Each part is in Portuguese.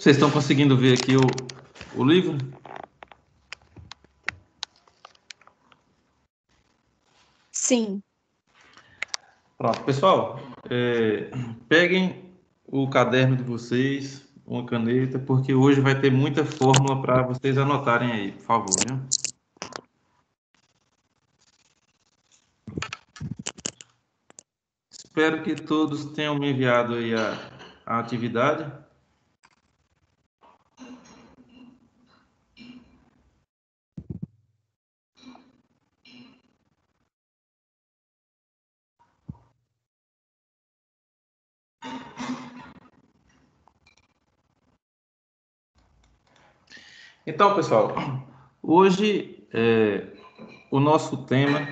Vocês estão conseguindo ver aqui o livro? Sim. Pronto, pessoal, peguem o caderno de vocês, uma caneta, porque hoje vai ter muita fórmula para vocês anotarem aí, por favor, viu? Espero que todos tenham me enviado aí a atividade. Então, pessoal, hoje o nosso tema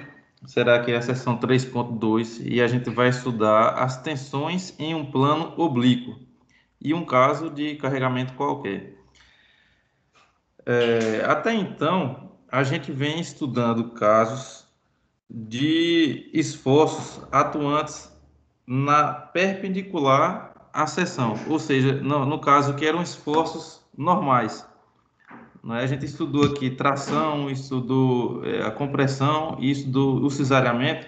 será que é a seção 3.2 e a gente vai estudar as tensões em um plano oblíquo e um caso de carregamento qualquer. Até então, a gente vem estudando casos de esforços atuantes na perpendicular à seção, ou seja, no caso que eram esforços normais. Né? A gente estudou aqui tração, estudou a compressão e estudou o cesariamento,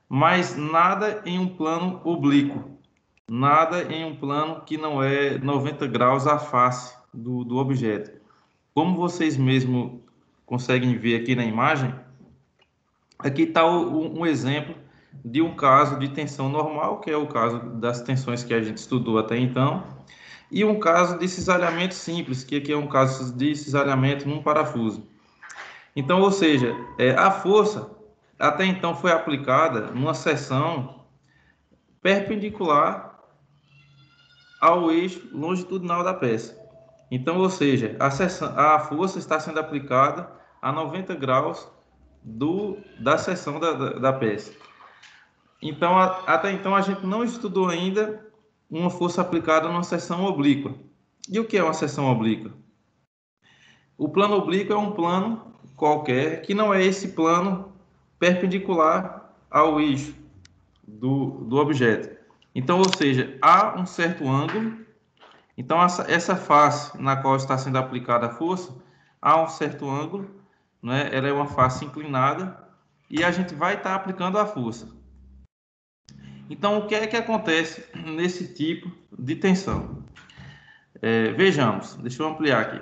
mas nada em um plano oblíquo, nada em um plano que não é 90 graus à face do objeto. Como vocês mesmos conseguem ver aqui na imagem, aqui está um exemplo de um caso de tensão normal, que é o caso das tensões que a gente estudou até então, e um caso de cisalhamento simples, que aqui é um caso de cisalhamento num parafuso. Então, ou seja, a força até então foi aplicada numa seção perpendicular ao eixo longitudinal da peça. Então, ou seja, a força está sendo aplicada a 90 graus da seção da peça. Então, até então, a gente não estudou ainda uma força aplicada numa seção oblíqua. E o que é uma seção oblíqua? O plano oblíquo é um plano qualquer que não é esse plano perpendicular ao eixo do objeto. Então, ou seja, há um certo ângulo. Então, essa face na qual está sendo aplicada a força, há um certo ângulo, né? Ela é uma face inclinada e a gente vai estar aplicando a força. Então, o que é que acontece nesse tipo de tensão? Vejamos, deixa eu ampliar aqui.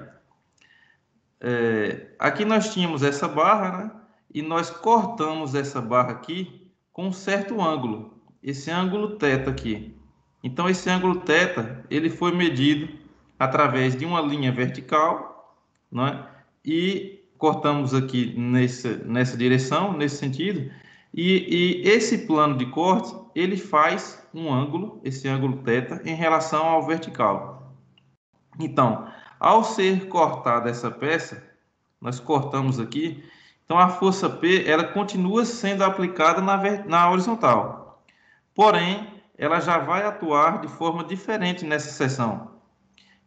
Aqui nós tínhamos essa barra, né? E nós cortamos essa barra aqui com um certo ângulo, esse ângulo θ aqui. Então, esse ângulo θ, ele foi medido através de uma linha vertical, né? E cortamos aqui nessa direção, nesse sentido, e esse plano de corte, ele faz um ângulo, esse ângulo θ, em relação ao vertical. Então, ao ser cortada essa peça, nós cortamos aqui, então a força P, ela continua sendo aplicada na horizontal. Porém, ela já vai atuar de forma diferente nessa seção.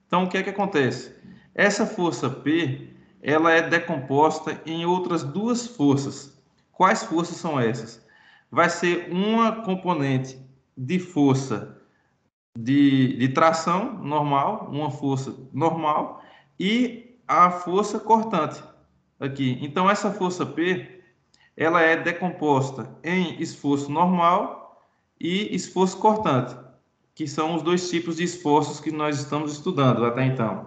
Então, o que é que acontece? Essa força P, ela é decomposta em outras duas forças. Quais forças são essas? Vai ser uma componente de força de tração normal, uma força normal, e a força cortante aqui. Então, essa força P, ela é decomposta em esforço normal e esforço cortante, que são os dois tipos de esforços que nós estamos estudando até então.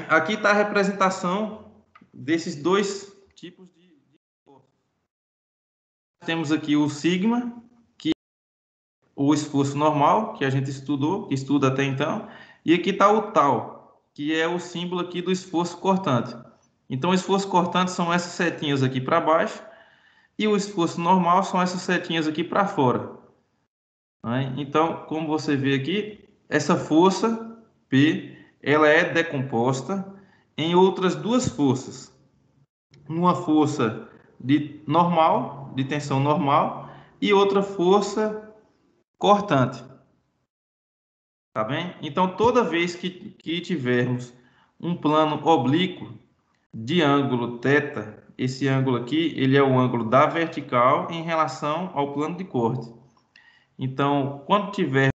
Aqui está a representação desses dois tipos de esforço. Temos aqui o sigma, que é o esforço normal, que a gente estudou, que estuda até então, e aqui está o tau, que é o símbolo aqui do esforço cortante. Então, o esforço cortante são essas setinhas aqui para baixo, e o esforço normal são essas setinhas aqui para fora. Então, como você vê aqui, essa força P, ela é decomposta em outras duas forças. Uma força de tensão normal, e outra força cortante. Tá bem? Então, toda vez que tivermos um plano oblíquo de ângulo θ, esse ângulo aqui, ele é o ângulo da vertical em relação ao plano de corte. Então, quando tiver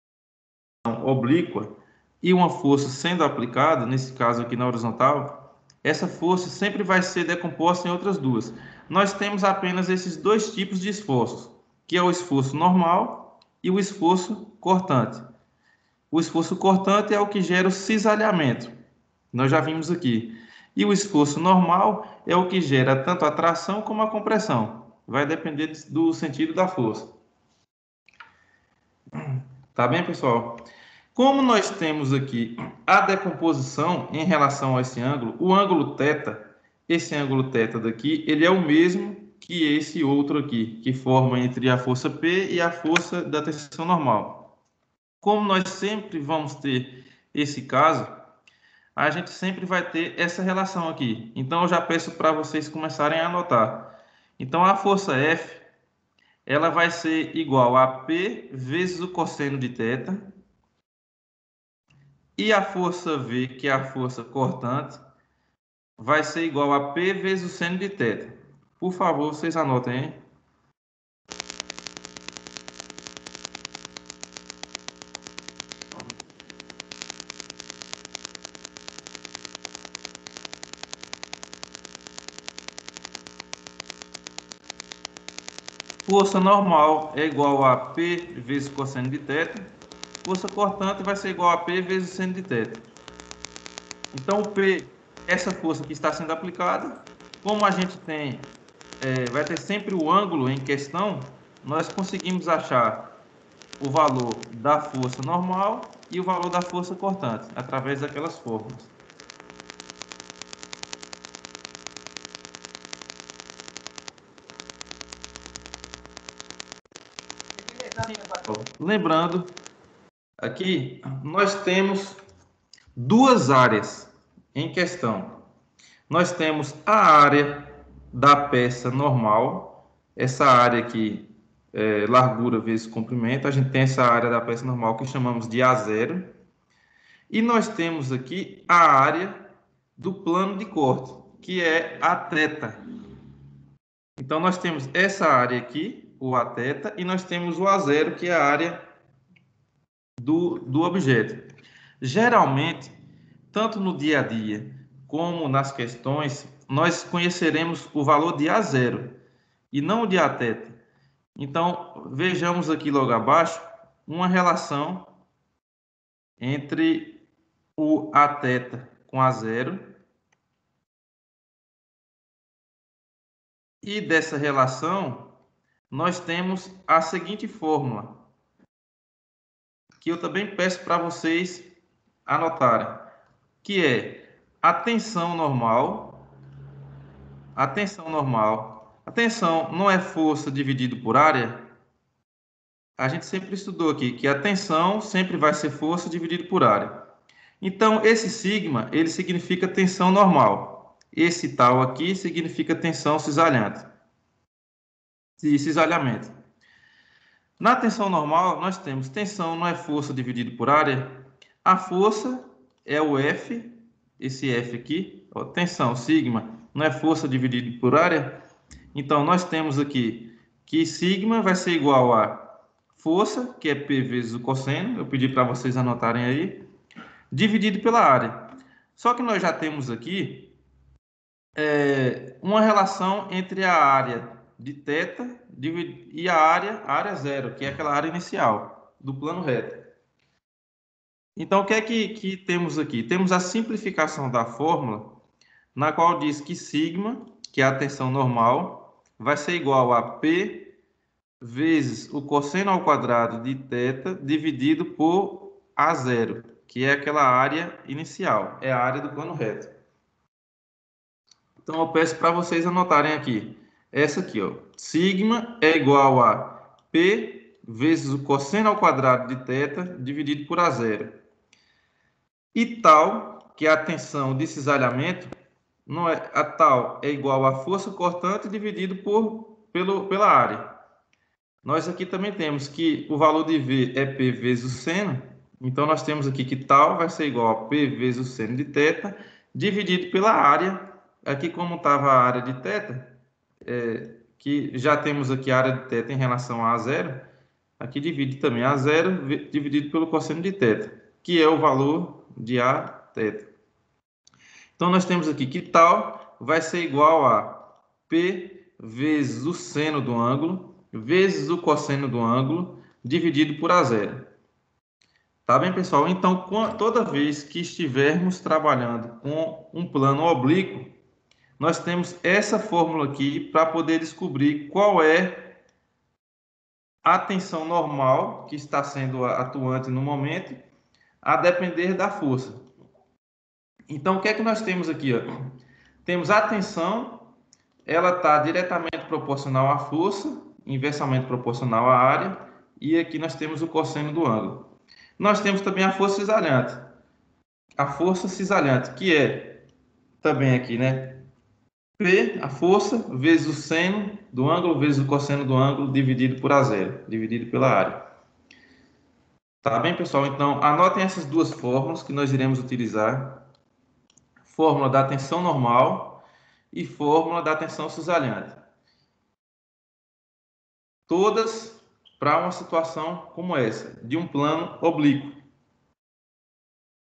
oblíqua e uma força sendo aplicada, nesse caso aqui na horizontal, essa força sempre vai ser decomposta em outras duas. Nós temos apenas esses dois tipos de esforços, que é o esforço normal e o esforço cortante. O esforço cortante é o que gera o cisalhamento. Nós já vimos aqui. E o esforço normal é o que gera tanto a tração como a compressão. Vai depender do sentido da força. Tá bem, pessoal? Como nós temos aqui a decomposição em relação a esse ângulo, o ângulo θ, esse ângulo θ daqui, ele é o mesmo que esse outro aqui, que forma entre a força P e a força da tensão normal. Como nós sempre vamos ter esse caso, a gente sempre vai ter essa relação aqui. Então, eu já peço para vocês começarem a anotar. Então, a força F, ela vai ser igual a P vezes o cosseno de θ. E a força V, que é a força cortante, vai ser igual a P vezes o seno de θ. Por favor, vocês anotem, hein? Força normal é igual a P vezes cosseno de θ. Força cortante vai ser igual a P vezes o seno de θ. Então, o P, essa força que está sendo aplicada, como a gente tem, vai ter sempre o ângulo em questão, nós conseguimos achar o valor da força normal e o valor da força cortante, através daquelas fórmulas. Lembrando, aqui nós temos duas áreas em questão. Nós temos a área da peça normal, essa área aqui, largura vezes comprimento, a gente tem essa área da peça normal que chamamos de A0, e nós temos aqui a área do plano de corte, que é a θ. Então, nós temos essa área aqui, o Aθ, e nós temos o A0, que é a área do objeto. Geralmente, tanto no dia a dia como nas questões, nós conheceremos o valor de A0 e não o de Aθ. Então, vejamos aqui logo abaixo uma relação entre o Aθ com A0. E dessa relação, nós temos a seguinte fórmula, que eu também peço para vocês anotarem, que é a tensão normal. A tensão normal. A tensão não é força dividido por área? A gente sempre estudou aqui que a tensão sempre vai ser força dividido por área. Então, esse sigma, ele significa tensão normal. Esse tal aqui significa tensão cisalhante. E cisalhamento. Na tensão normal, nós temos tensão não é força dividido por área. A força é o F, esse F aqui. Ó, tensão, sigma, não é força dividido por área. Então, nós temos aqui que sigma vai ser igual a força, que é P vezes o cosseno. Eu pedi para vocês anotarem aí. Dividido pela área. Só que nós já temos aqui uma relação entre a área de θ e a área zero, que é aquela área inicial do plano reto. Então, o que é que temos aqui? Temos a simplificação da fórmula, na qual diz que sigma, que é a tensão normal, vai ser igual a P vezes o cosseno ao quadrado de θ dividido por A0, que é aquela área inicial, é a área do plano reto. Então, eu peço para vocês anotarem aqui. Essa aqui, ó. Sigma é igual a P vezes o cosseno ao quadrado de θ dividido por A0. E tal, que é a tensão de cisalhamento, não é, a tal é igual a força cortante dividido pela área. Nós aqui também temos que o valor de V é P vezes o seno. Então, nós temos aqui que tal vai ser igual a P vezes o seno de θ dividido pela área. Aqui, como estava a área de θ, que já temos aqui a área de θ em relação a A0, Aqui divide também a zero dividido pelo cosseno de θ, que é o valor de Aθ. Então, nós temos aqui que tal vai ser igual a P vezes o seno do ângulo vezes o cosseno do ângulo dividido por A0. Tá bem, pessoal? Então, toda vez que estivermos trabalhando com um plano oblíquo, nós temos essa fórmula aqui para poder descobrir qual é a tensão normal que está sendo atuante no momento, a depender da força. Então, o que é que nós temos aqui? Ó? Temos a tensão, ela está diretamente proporcional à força, inversamente proporcional à área, e aqui nós temos o cosseno do ângulo. Nós temos também a força cisalhante. A força cisalhante, que é também aqui, né? P, a força, vezes o seno do ângulo, vezes o cosseno do ângulo, dividido por A0, dividido pela área. Tá bem, pessoal? Então, anotem essas duas fórmulas que nós iremos utilizar. Fórmula da tensão normal e fórmula da tensão cisalhante. Todas para uma situação como essa, de um plano oblíquo.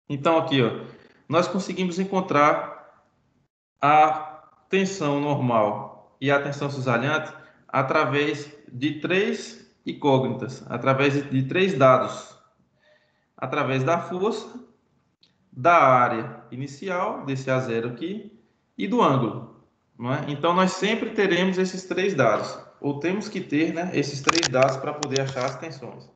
Então, aqui, ó, nós conseguimos encontrar a tensão normal e a tensão cisalhante através de três incógnitas, através de três dados. Através da força, da área inicial, desse A0 aqui, e do ângulo. Não é? Então, nós sempre teremos esses três dados, ou temos que ter, né, esses três dados para poder achar as tensões.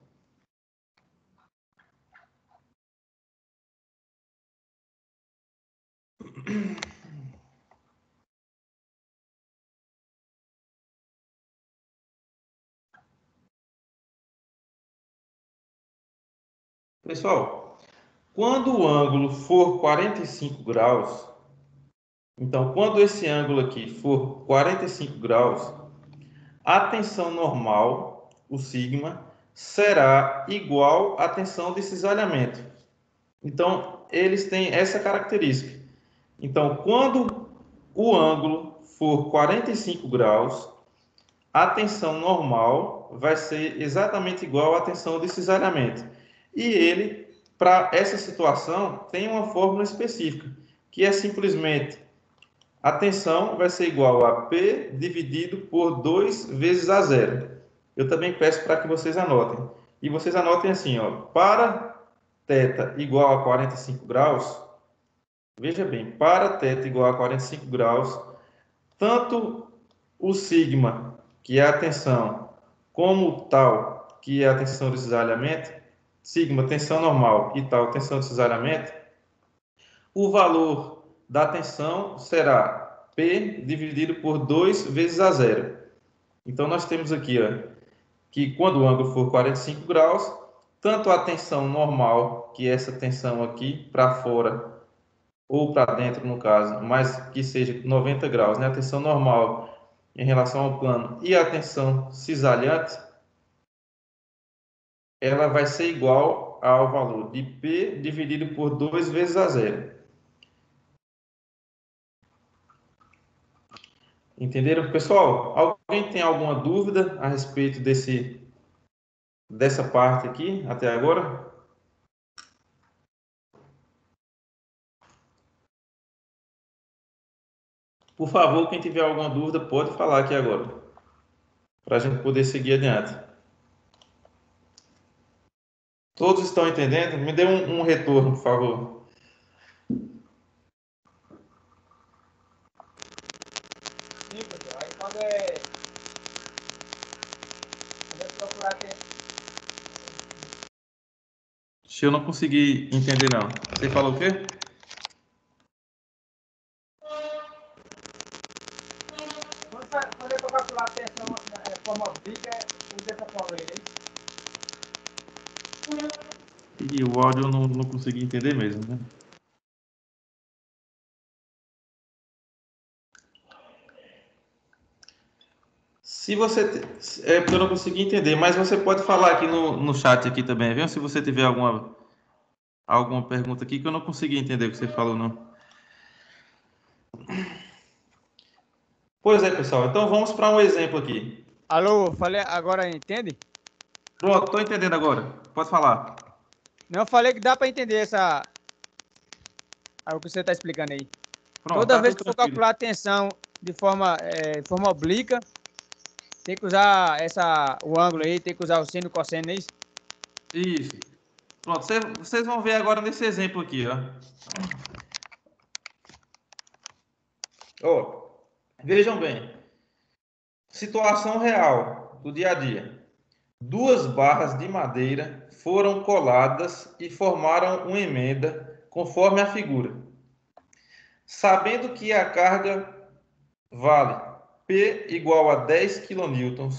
Pessoal, quando o ângulo for 45 graus, então, quando esse ângulo aqui for 45 graus, a tensão normal, o sigma, será igual à tensão de cisalhamento. Então, eles têm essa característica. Então, quando o ângulo for 45 graus, a tensão normal vai ser exatamente igual à tensão de cisalhamento. E ele, para essa situação, tem uma fórmula específica, que é simplesmente a tensão vai ser igual a P dividido por 2 vezes A0. Eu também peço para que vocês anotem. E vocês anotem assim, ó, para θ igual a 45 graus, veja bem, para θ igual a 45 graus, tanto o sigma, que é a tensão, como o tal, que é a tensão de cisalhamento, sigma, tensão normal, e tal, tensão de cisalhamento, o valor da tensão será P dividido por 2 vezes A0. Então, nós temos aqui, ó, que quando o ângulo for 45 graus, tanto a tensão normal, que é essa tensão aqui para fora, ou para dentro, no caso, mas que seja 90 graus, né? A tensão normal em relação ao plano e a tensão cisalhante, ela vai ser igual ao valor de P dividido por 2 vezes A0. Entenderam, pessoal? Alguém tem alguma dúvida a respeito dessa parte aqui até agora? Por favor, quem tiver alguma dúvida, pode falar aqui agora, para a gente poder seguir adiante. Todos estão entendendo? Me dê um retorno, por favor. Sim, pessoal. Aí quando é procurar aqui. Se eu não conseguir entender, não. Você falou o quê? Quando é para calcular a tensão na forma oblíqua, usa essa forma aí, né? E o áudio eu não consegui entender mesmo, né? Se você... É porque eu não consegui entender, mas você pode falar aqui no chat aqui também, viu? Se você tiver alguma pergunta aqui que eu não consegui entender o que você falou, não. Pois é, pessoal. Então vamos para um exemplo aqui. Alô, falei agora, entende? Pronto, estou entendendo agora. Pode falar. Não, eu falei que dá para entender o que você está explicando aí. Pronto, Toda tá vez tudo que for tranquilo. calcular a tensão de forma oblíqua, tem que usar o ângulo aí, tem que usar o seno e o cosseno, não é isso? Isso. Pronto, vocês vão ver agora nesse exemplo aqui, ó. Ó, vejam bem. Situação real do dia a dia. Duas barras de madeira foram coladas e formaram uma emenda conforme a figura. Sabendo que a carga vale P igual a 10 kN,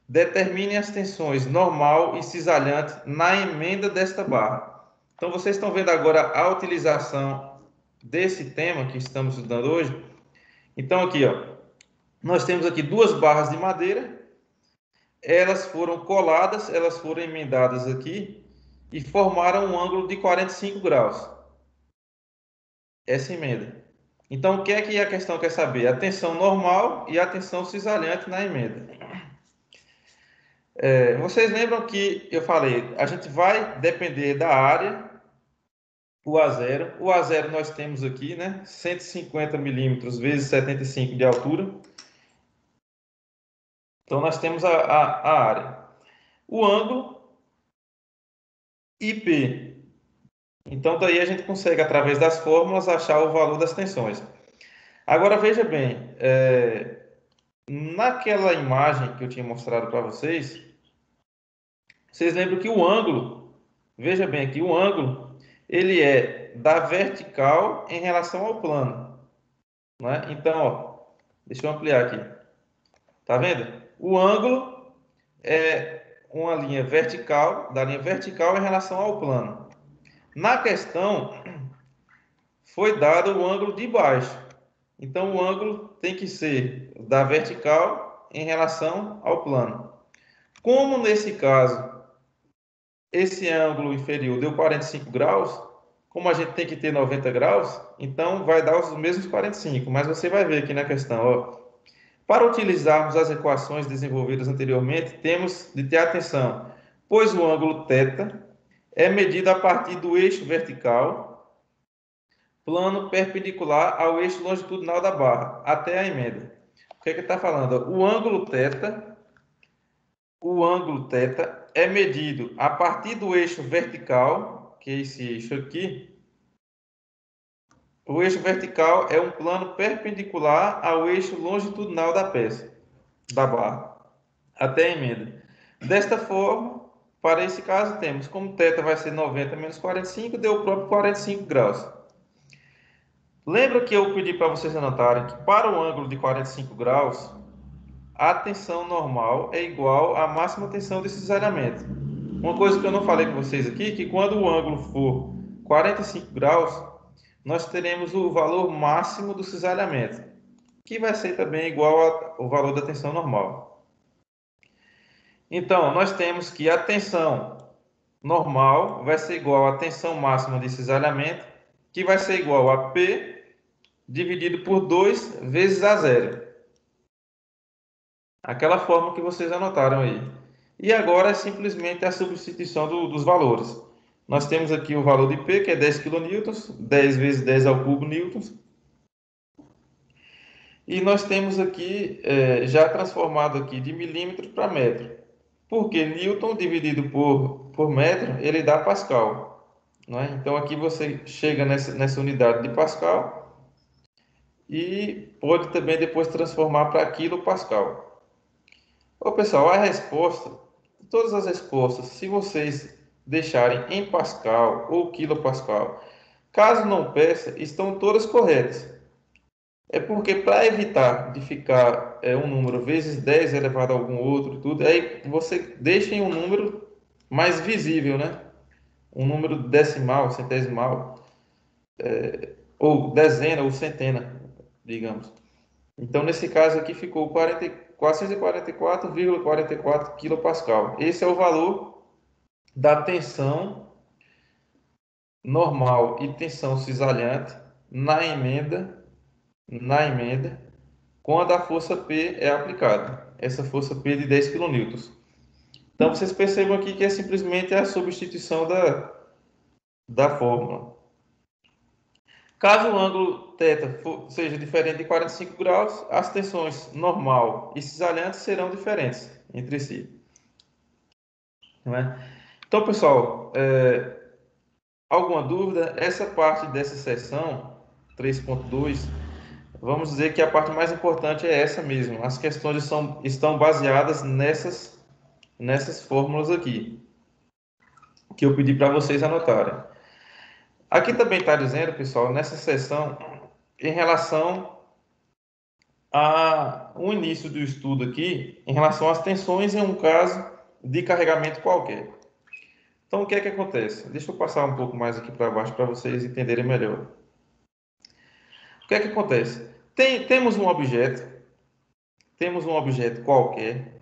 determine as tensões normal e cisalhante na emenda desta barra. Então, vocês estão vendo agora a utilização desse tema que estamos estudando hoje. Então, aqui, ó, nós temos aqui duas barras de madeira, elas foram coladas, elas foram emendadas aqui e formaram um ângulo de 45 graus. Essa emenda. Então, o que é que a questão quer saber? A tensão normal e a tensão cisalhante na emenda. Vocês lembram que eu falei, a gente vai depender da área, o A0. O A0 nós temos aqui, né? 150 milímetros vezes 75 de altura. Então, nós temos a área. O ângulo IP. Então, daí a gente consegue, através das fórmulas, achar o valor das tensões. Agora, veja bem, naquela imagem que eu tinha mostrado para vocês, vocês lembram que o ângulo, veja bem aqui, o ângulo, ele é da vertical em relação ao plano, né? Então, ó, deixa eu ampliar aqui. Tá vendo? O ângulo é uma linha vertical, da linha vertical em relação ao plano. Na questão, foi dado o ângulo de baixo. Então, o ângulo tem que ser da vertical em relação ao plano. Como nesse caso, esse ângulo inferior deu 45 graus, como a gente tem que ter 90 graus, então vai dar os mesmos 45. Mas você vai ver aqui na questão, ó, para utilizarmos as equações desenvolvidas anteriormente, temos de ter atenção, pois o ângulo θ é medido a partir do eixo vertical, plano perpendicular ao eixo longitudinal da barra, até a emenda. O que é que está falando? O ângulo θ é medido a partir do eixo vertical, que é esse eixo aqui. O eixo vertical é um plano perpendicular ao eixo longitudinal da peça, da barra, até a emenda. Desta forma, para esse caso, temos como θ vai ser 90 menos 45, deu o próprio 45 graus. Lembra que eu pedi para vocês anotarem que para o ângulo de 45 graus, a tensão normal é igual à máxima tensão de cisalhamento. Uma coisa que eu não falei com vocês aqui, que quando o ângulo for 45 graus, nós teremos o valor máximo do cisalhamento, que vai ser também igual ao valor da tensão normal. Então, nós temos que a tensão normal vai ser igual à tensão máxima de cisalhamento, que vai ser igual a P dividido por 2 vezes A0. Aquela forma que vocês anotaram aí. E agora é simplesmente a substituição dos valores. Nós temos aqui o valor de P, que é 10 kN, 10 vezes 10 ao cubo newtons. E nós temos aqui, já transformado aqui de milímetro para metro. Porque newton dividido por metro, ele dá pascal. Né? Então aqui você chega nessa unidade de pascal e pode também depois transformar para quilopascal. Ô, pessoal, a resposta, todas as respostas, se vocês deixarem em pascal ou quilopascal, caso não peça, estão todas corretas. É porque para evitar de ficar um número vezes 10 elevado a algum outro, tudo, aí você deixa em um número mais visível, né? Um número decimal, centesimal, ou dezena ou centena, digamos. Então, nesse caso aqui ficou 444,44 kPa. Esse é o valor da tensão normal e tensão cisalhante na emenda, quando a força P é aplicada. Essa força P de 10 kN. Então, vocês percebam aqui que é simplesmente a substituição da fórmula. Caso o ângulo θ seja diferente de 45 graus, as tensões normal e cisalhantes serão diferentes entre si. Não é? Então, pessoal, alguma dúvida? Essa parte dessa seção 3.2, vamos dizer que a parte mais importante é essa mesmo. As questões estão baseadas nessas fórmulas aqui, que eu pedi para vocês anotarem. Aqui também está dizendo, pessoal, nessa seção, em relação ao início do estudo aqui, em relação às tensões em um caso de carregamento qualquer. Então, o que é que acontece? Deixa eu passar um pouco mais aqui para baixo para vocês entenderem melhor. O que é que acontece? Temos um objeto qualquer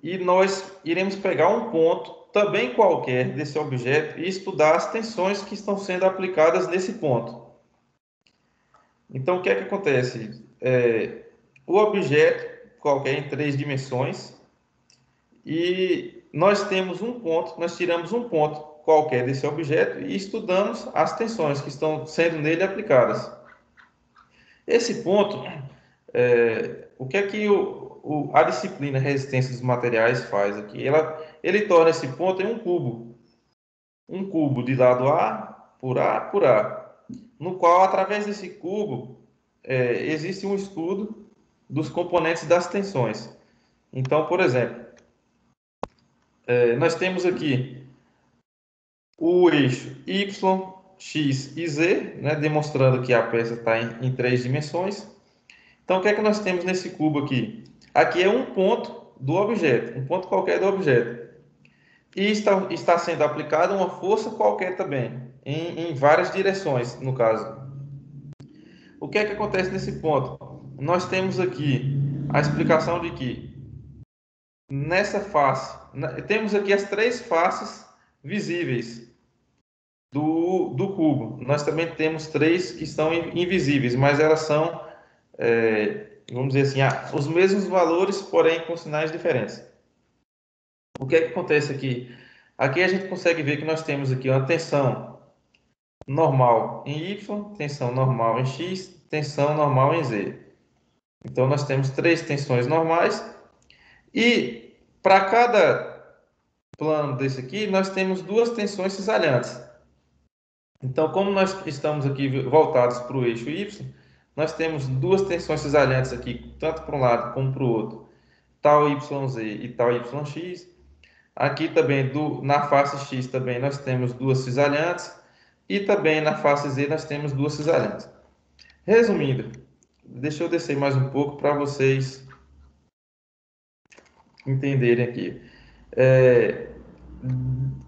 e nós iremos pegar um ponto também qualquer desse objeto e estudar as tensões que estão sendo aplicadas nesse ponto. Então, o que é que acontece? O objeto qualquer em 3 dimensões e nós temos um ponto, nós tiramos um ponto qualquer desse objeto e estudamos as tensões que estão sendo nele aplicadas. Esse ponto, o que é que a disciplina resistência dos materiais faz aqui? Ele torna esse ponto em um cubo de lado A por A, no qual, através desse cubo, existe um estudo dos componentes das tensões. Então, por exemplo, nós temos aqui o eixo Y, X e Z, né, demonstrando que a peça está em 3 dimensões. Então, o que é que nós temos nesse cubo aqui? Aqui é um ponto do objeto, um ponto qualquer do objeto. E está sendo aplicada uma força qualquer também, em várias direções, no caso. O que é que acontece nesse ponto? Nós temos aqui a explicação de que nessa face, temos aqui as 3 faces visíveis do cubo. Nós também temos 3 que estão invisíveis, mas elas são, vamos dizer assim, os mesmos valores, porém com sinais diferentes. O que é que acontece aqui? Aqui a gente consegue ver que nós temos aqui uma tensão normal em Y, tensão normal em X, tensão normal em Z. Então, nós temos 3 tensões normais e para cada plano desse aqui, nós temos 2 tensões cisalhantes. Então, como nós estamos aqui voltados para o eixo Y, nós temos 2 tensões cisalhantes aqui, tanto para um lado como para o outro, tal YZ e tal YX. Aqui também, na face X também nós temos 2 cisalhantes e também na face Z nós temos 2 cisalhantes. Resumindo, deixa eu descer mais um pouco para vocês entenderem aqui.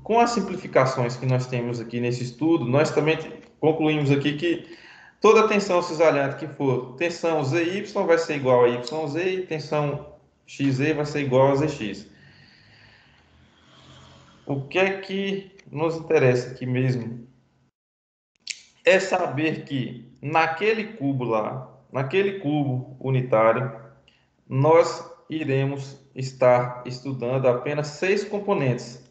Com as simplificações que nós temos aqui nesse estudo, nós também concluímos aqui que toda tensão cisalhante que for tensão ZY vai ser igual a YZ e tensão XZ vai ser igual a ZX. O que é que nos interessa aqui mesmo é saber que naquele cubo lá, naquele cubo unitário, nós iremos estar estudando apenas 6 componentes.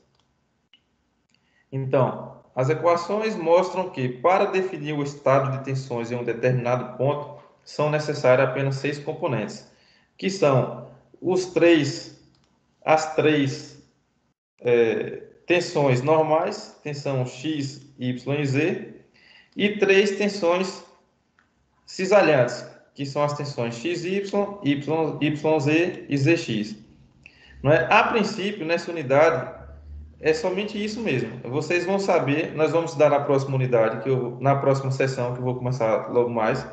Então, as equações mostram que para definir o estado de tensões em um determinado ponto, são necessários apenas 6 componentes, que são as três tensões normais, tensão X, Y e Z, e 3 tensões cisalhantes, que são as tensões XY, YZ e ZX. Não é? A princípio, nessa unidade, é somente isso mesmo. Vocês vão saber, nós vamos estudar na próxima unidade, na próxima sessão, que eu vou começar logo mais,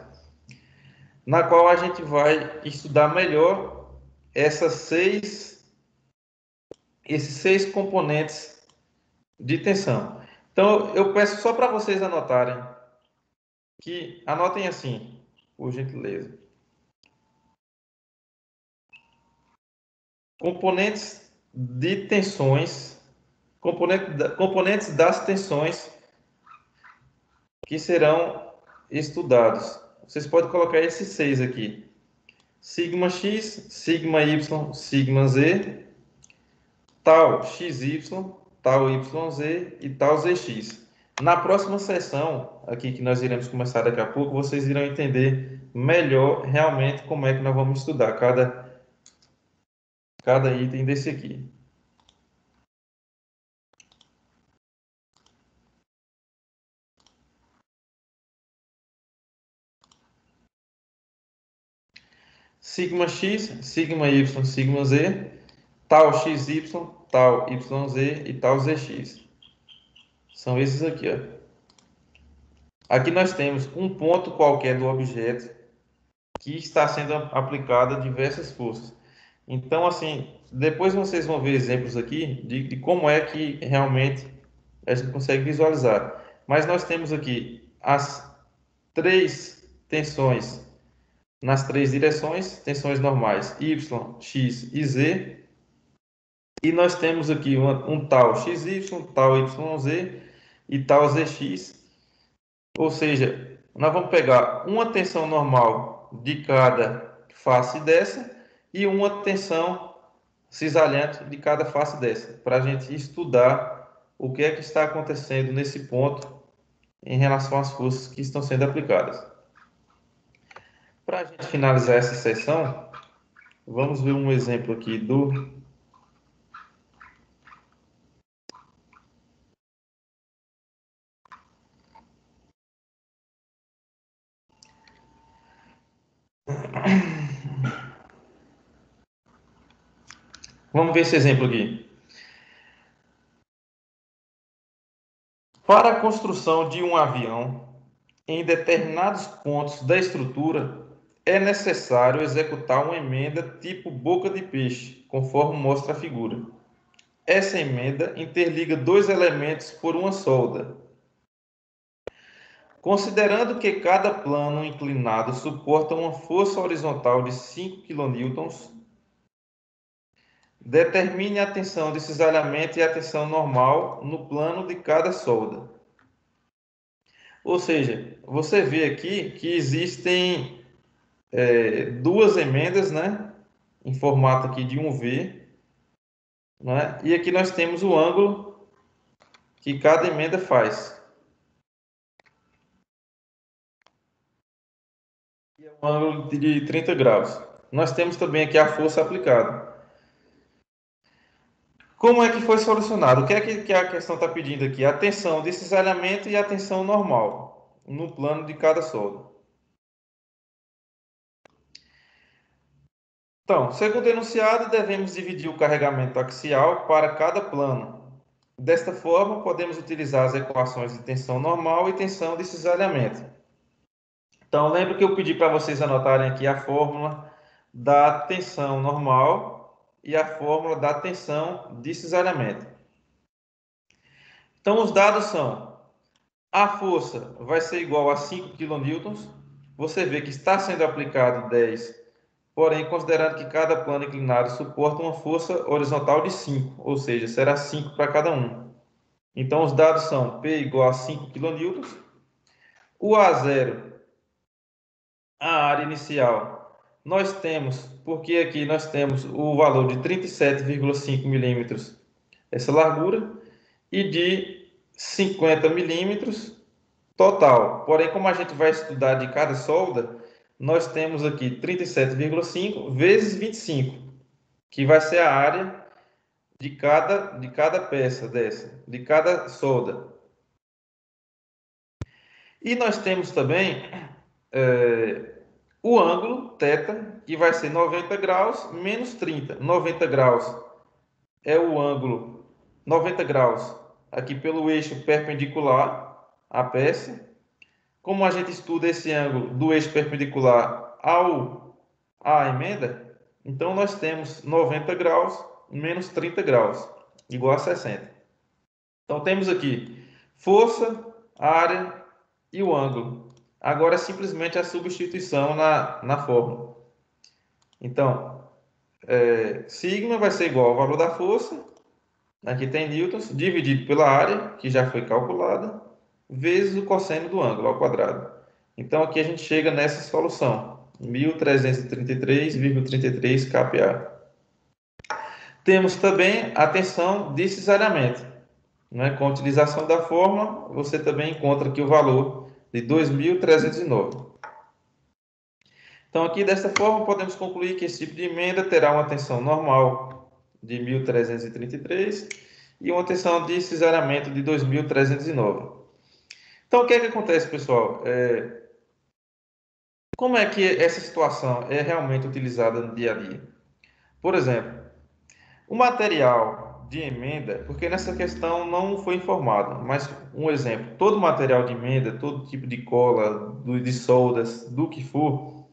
na qual a gente vai estudar melhor esses 6 componentes de tensão. Então, eu peço só para vocês anotarem, anotem assim, por gentileza. Componentes de tensões, componentes das tensões que serão estudados. Vocês podem colocar esses 6 aqui. Sigma X, sigma Y, sigma Z, tal XY, tal YZ e tal ZX. Na próxima sessão, aqui que nós iremos começar daqui a pouco, vocês irão entender melhor realmente como é que nós vamos estudar cada item desse aqui. Sigma X, Sigma Y, Sigma Z, tal XY, tal YZ e tal ZX. São esses aqui, ó. Aqui nós temos um ponto qualquer do objeto que está sendo aplicada diversas forças. Então, assim, depois vocês vão ver exemplos aqui de como é que realmente a gente consegue visualizar. Mas nós temos aqui as três tensões nas três direções, tensões normais Y, X e Z. E nós temos aqui um tal XY, tal YZ e tal ZX. Ou seja, nós vamos pegar uma tensão normal de cada face dessa e uma tensão cisalhante de cada face dessa, para a gente estudar o que é que está acontecendo nesse ponto em relação às forças que estão sendo aplicadas. Para a gente finalizar essa sessão, vamos ver um exemplo aqui do Vamos ver esse exemplo aqui. Para a construção de um avião, em determinados pontos da estrutura, é necessário executar uma emenda tipo boca de peixe, conforme mostra a figura. Essa emenda interliga dois elementos por uma solda. Considerando que cada plano inclinado suporta uma força horizontal de 5 kN, determine a tensão de cisalhamento e a tensão normal no plano de cada solda. Ou seja, você vê aqui que existem duas emendas, né, em formato aqui de um V, né, e aqui nós temos o ângulo que cada emenda faz. E é um ângulo de 30 graus. Nós temos também aqui a força aplicada. Como é que foi solucionado? O que é que a questão está pedindo aqui? A tensão de cisalhamento e a tensão normal no plano de cada solda. Então, segundo o enunciado, devemos dividir o carregamento axial para cada plano. Desta forma, podemos utilizar as equações de tensão normal e tensão de cisalhamento. Então, lembra que eu pedi para vocês anotarem aqui a fórmula da tensão normal e a fórmula da tensão de cisalhamento. Então, os dados são: a força vai ser igual a 5 kN. Você vê que está sendo aplicado 10, porém, considerando que cada plano inclinado suporta uma força horizontal de 5, ou seja, será 5 para cada um. Então, os dados são P igual a 5 kN, o A0, a área inicial, nós temos, porque aqui nós temos o valor de 37,5 milímetros, essa largura, e de 50 milímetros total. Porém, como a gente vai estudar de cada solda, nós temos aqui 37,5 vezes 25, que vai ser a área de cada peça dessa, de cada solda. E nós temos também o ângulo θ, que vai ser 90 graus menos 30. 90 graus é o ângulo 90 graus aqui pelo eixo perpendicular à peça. Como a gente estuda esse ângulo do eixo perpendicular à emenda, então nós temos 90 graus menos 30 graus, igual a 60. Então temos aqui força, área e o ângulo. Agora é simplesmente a substituição na fórmula. Então, sigma vai ser igual ao valor da força, aqui tem newtons, dividido pela área, que já foi calculada, vezes o cosseno do ângulo ao quadrado. Então, aqui a gente chega nessa solução, 1.333,33 kPa. Temos também a tensão de cisalhamento, né? Com a utilização da fórmula, você também encontra aqui o valor de 2.309. Então, aqui desta forma, podemos concluir que esse tipo de emenda terá uma tensão normal de 1.333 e uma tensão de cisalhamento de 2.309. Então, o que é que acontece, pessoal? Como é que essa situação é realmente utilizada no dia a dia? Por exemplo, o material de emenda, porque nessa questão não foi informado, mas um exemplo, todo material de emenda, todo tipo de cola, de soldas, do que for,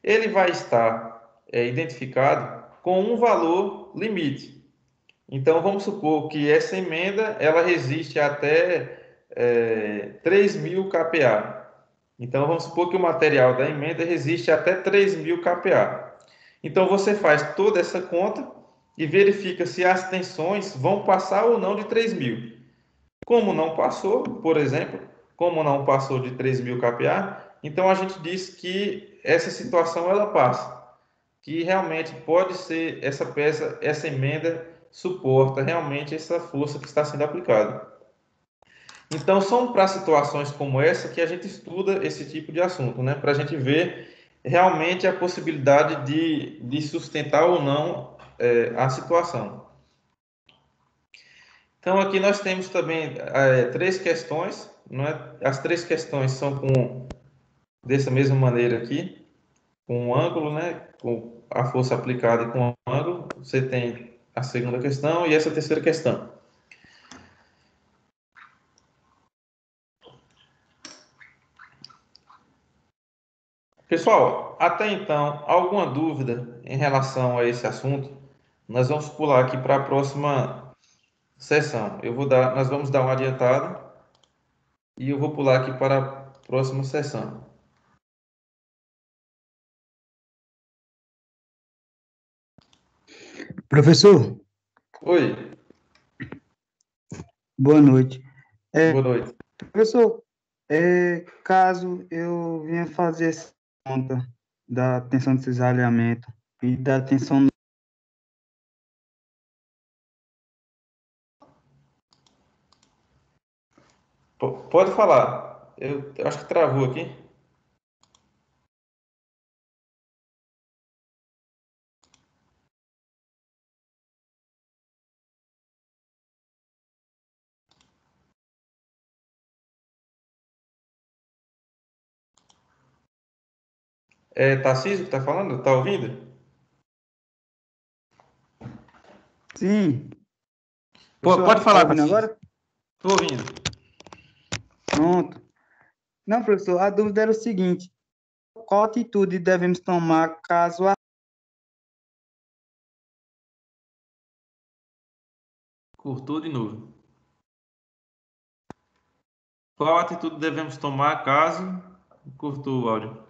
ele vai estar identificado com um valor limite. Então, vamos supor que essa emenda ela resiste até 3.000 kPa. Então, vamos supor que o material da emenda resiste até 3.000 kPa. Então, você faz toda essa conta e verifica se as tensões vão passar ou não de 3.000. Como não passou, por exemplo, como não passou de 3.000 kPa, então a gente diz que essa situação ela passa, que realmente pode ser essa peça, essa emenda suporta realmente essa força que está sendo aplicada. Então, são para situações como essa que a gente estuda esse tipo de assunto, né? Para a gente ver realmente a possibilidade de sustentar ou não a situação. Então, aqui nós temos também três questões, não é? As três questões são dessa mesma maneira aqui, com um ângulo, né? Com a força aplicada e com o ângulo. Você tem a segunda questão e essa terceira questão. Pessoal, até então, alguma dúvida em relação a esse assunto? Nós vamos pular aqui para a próxima sessão. Nós vamos dar uma adiantada e eu vou pular aqui para a próxima sessão. Professor, Oi, boa noite. boa noite. Professor, caso eu venha fazer essa conta da tensão de cisalhamento e da tensão... Pode falar. Eu acho que travou aqui. É Tarcísio que está falando? Está ouvindo? Sim. Pode Professor, tá falar, ouvindo Tarcísio. agora? Estou ouvindo. Pronto. Não, professor, a dúvida era o seguinte: qual atitude devemos tomar caso a... Cortou de novo. Qual atitude devemos tomar caso... Cortou o áudio.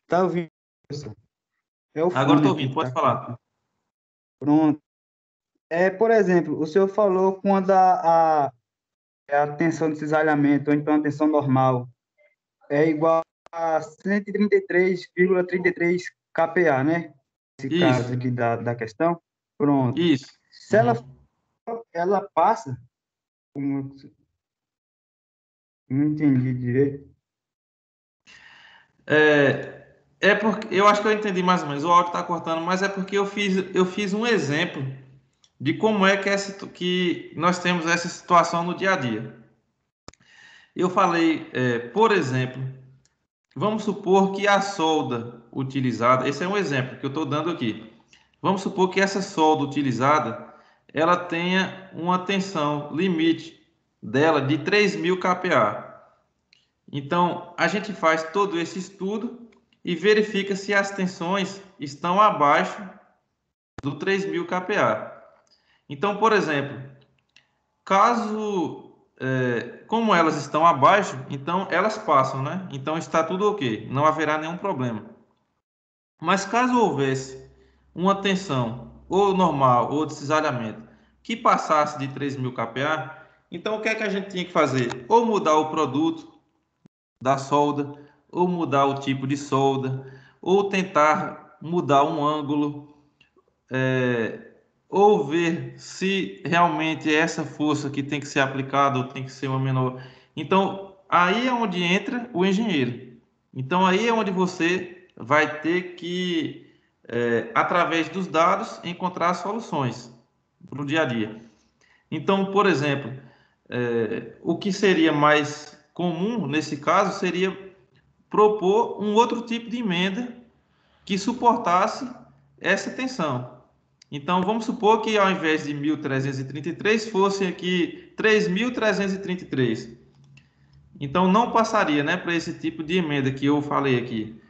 Tá ouvindo, professor? É o Agora fone estou aqui ouvindo, que pode tá cortando. falar. Pronto. Por exemplo, o senhor falou quando a tensão de cisalhamento, ou então a tensão normal, é igual a 133,33 kPa, né? Nesse caso Isso, aqui da questão. Pronto. isso. Se ela passa, não entendi direito. Porque eu acho que eu entendi mais ou menos. O áudio está cortando, mas é porque eu fiz um exemplo de como é que nós temos essa situação no dia a dia. Eu falei, por exemplo, vamos supor que a solda utilizada, esse é um exemplo que eu estou dando aqui. Vamos supor que essa solda utilizada, ela tenha uma tensão limite dela de 3.000 kPa. Então, a gente faz todo esse estudo e verifica se as tensões estão abaixo do 3.000 kPa. Então, por exemplo, caso, como elas estão abaixo, então elas passam, né? Então está tudo ok, não haverá nenhum problema. Mas caso houvesse uma tensão, ou normal, ou de cisalhamento, que passasse de 3.000 kPa, então o que é que a gente tinha que fazer? Ou mudar o produto da solda, ou mudar o tipo de solda, ou tentar mudar um ângulo, ou ver se realmente é essa força que tem que ser aplicada ou tem que ser uma menor. Então, aí é onde entra o engenheiro. Então, aí é onde você vai ter que, através dos dados, encontrar soluções para o dia a dia. Então, por exemplo, o que seria mais comum nesse caso seria propor um outro tipo de emenda que suportasse essa tensão. Então, vamos supor que ao invés de 1.333 fosse aqui 3.333. Então, não passaria, né, para esse tipo de emenda que eu falei aqui.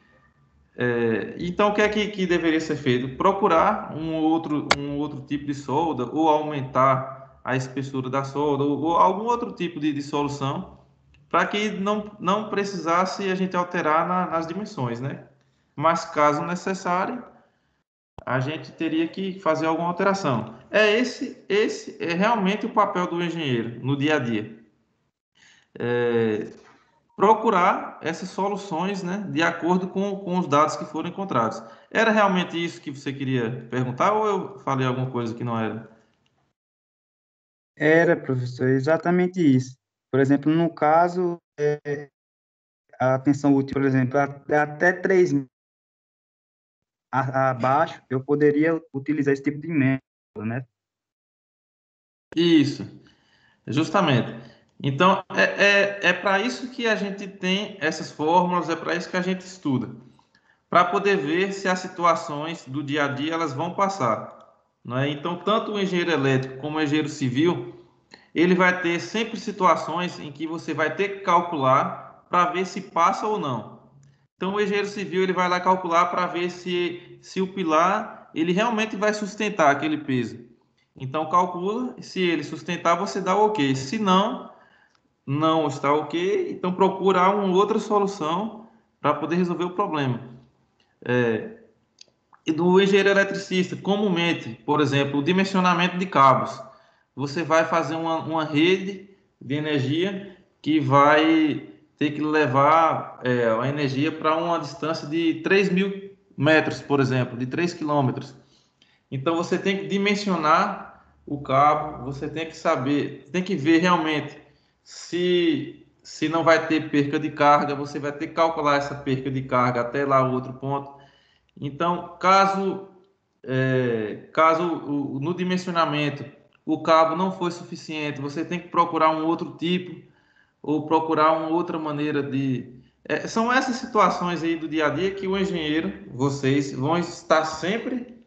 Então, o que é que deveria ser feito? Procurar um outro tipo de solda, ou aumentar a espessura da solda, ou algum outro tipo de solução, para que não precisasse a gente alterar nas dimensões, né? Mas, caso necessário, a gente teria que fazer alguma alteração. Esse é realmente o papel do engenheiro no dia a dia. Procurar essas soluções, né, de acordo com os dados que foram encontrados. Era realmente isso que você queria perguntar ou eu falei alguma coisa que não era? Era, professor, exatamente isso. Por exemplo, no caso, a tensão útil, por exemplo, até 3 abaixo, eu poderia utilizar esse tipo de método, né? Isso, justamente. Então, é para isso que a gente tem essas fórmulas, é para isso que a gente estuda, para poder ver se as situações do dia a dia elas vão passar, não é? Então, tanto o engenheiro elétrico como o engenheiro civil, ele vai ter sempre situações em que você vai ter que calcular para ver se passa ou não. Então, o engenheiro civil ele vai lá calcular para ver se o pilar ele realmente vai sustentar aquele peso. Então, calcula, se ele sustentar, você dá o ok. Se não, não está ok, então procura uma outra solução para poder resolver o problema. E do engenheiro eletricista, comumente, por exemplo, o dimensionamento de cabos. Você vai fazer uma rede de energia que vai ter que levar a energia para uma distância de 3.000 metros, por exemplo, de 3 quilômetros. Então você tem que dimensionar o cabo, você tem que saber, tem que ver realmente se não vai ter perca de carga, você vai ter que calcular essa perca de carga até lá o outro ponto. Então, caso no dimensionamento o cabo não for suficiente, você tem que procurar um outro tipo ou procurar uma outra maneira de. São essas situações aí do dia a dia que o engenheiro, vocês, vão estar sempre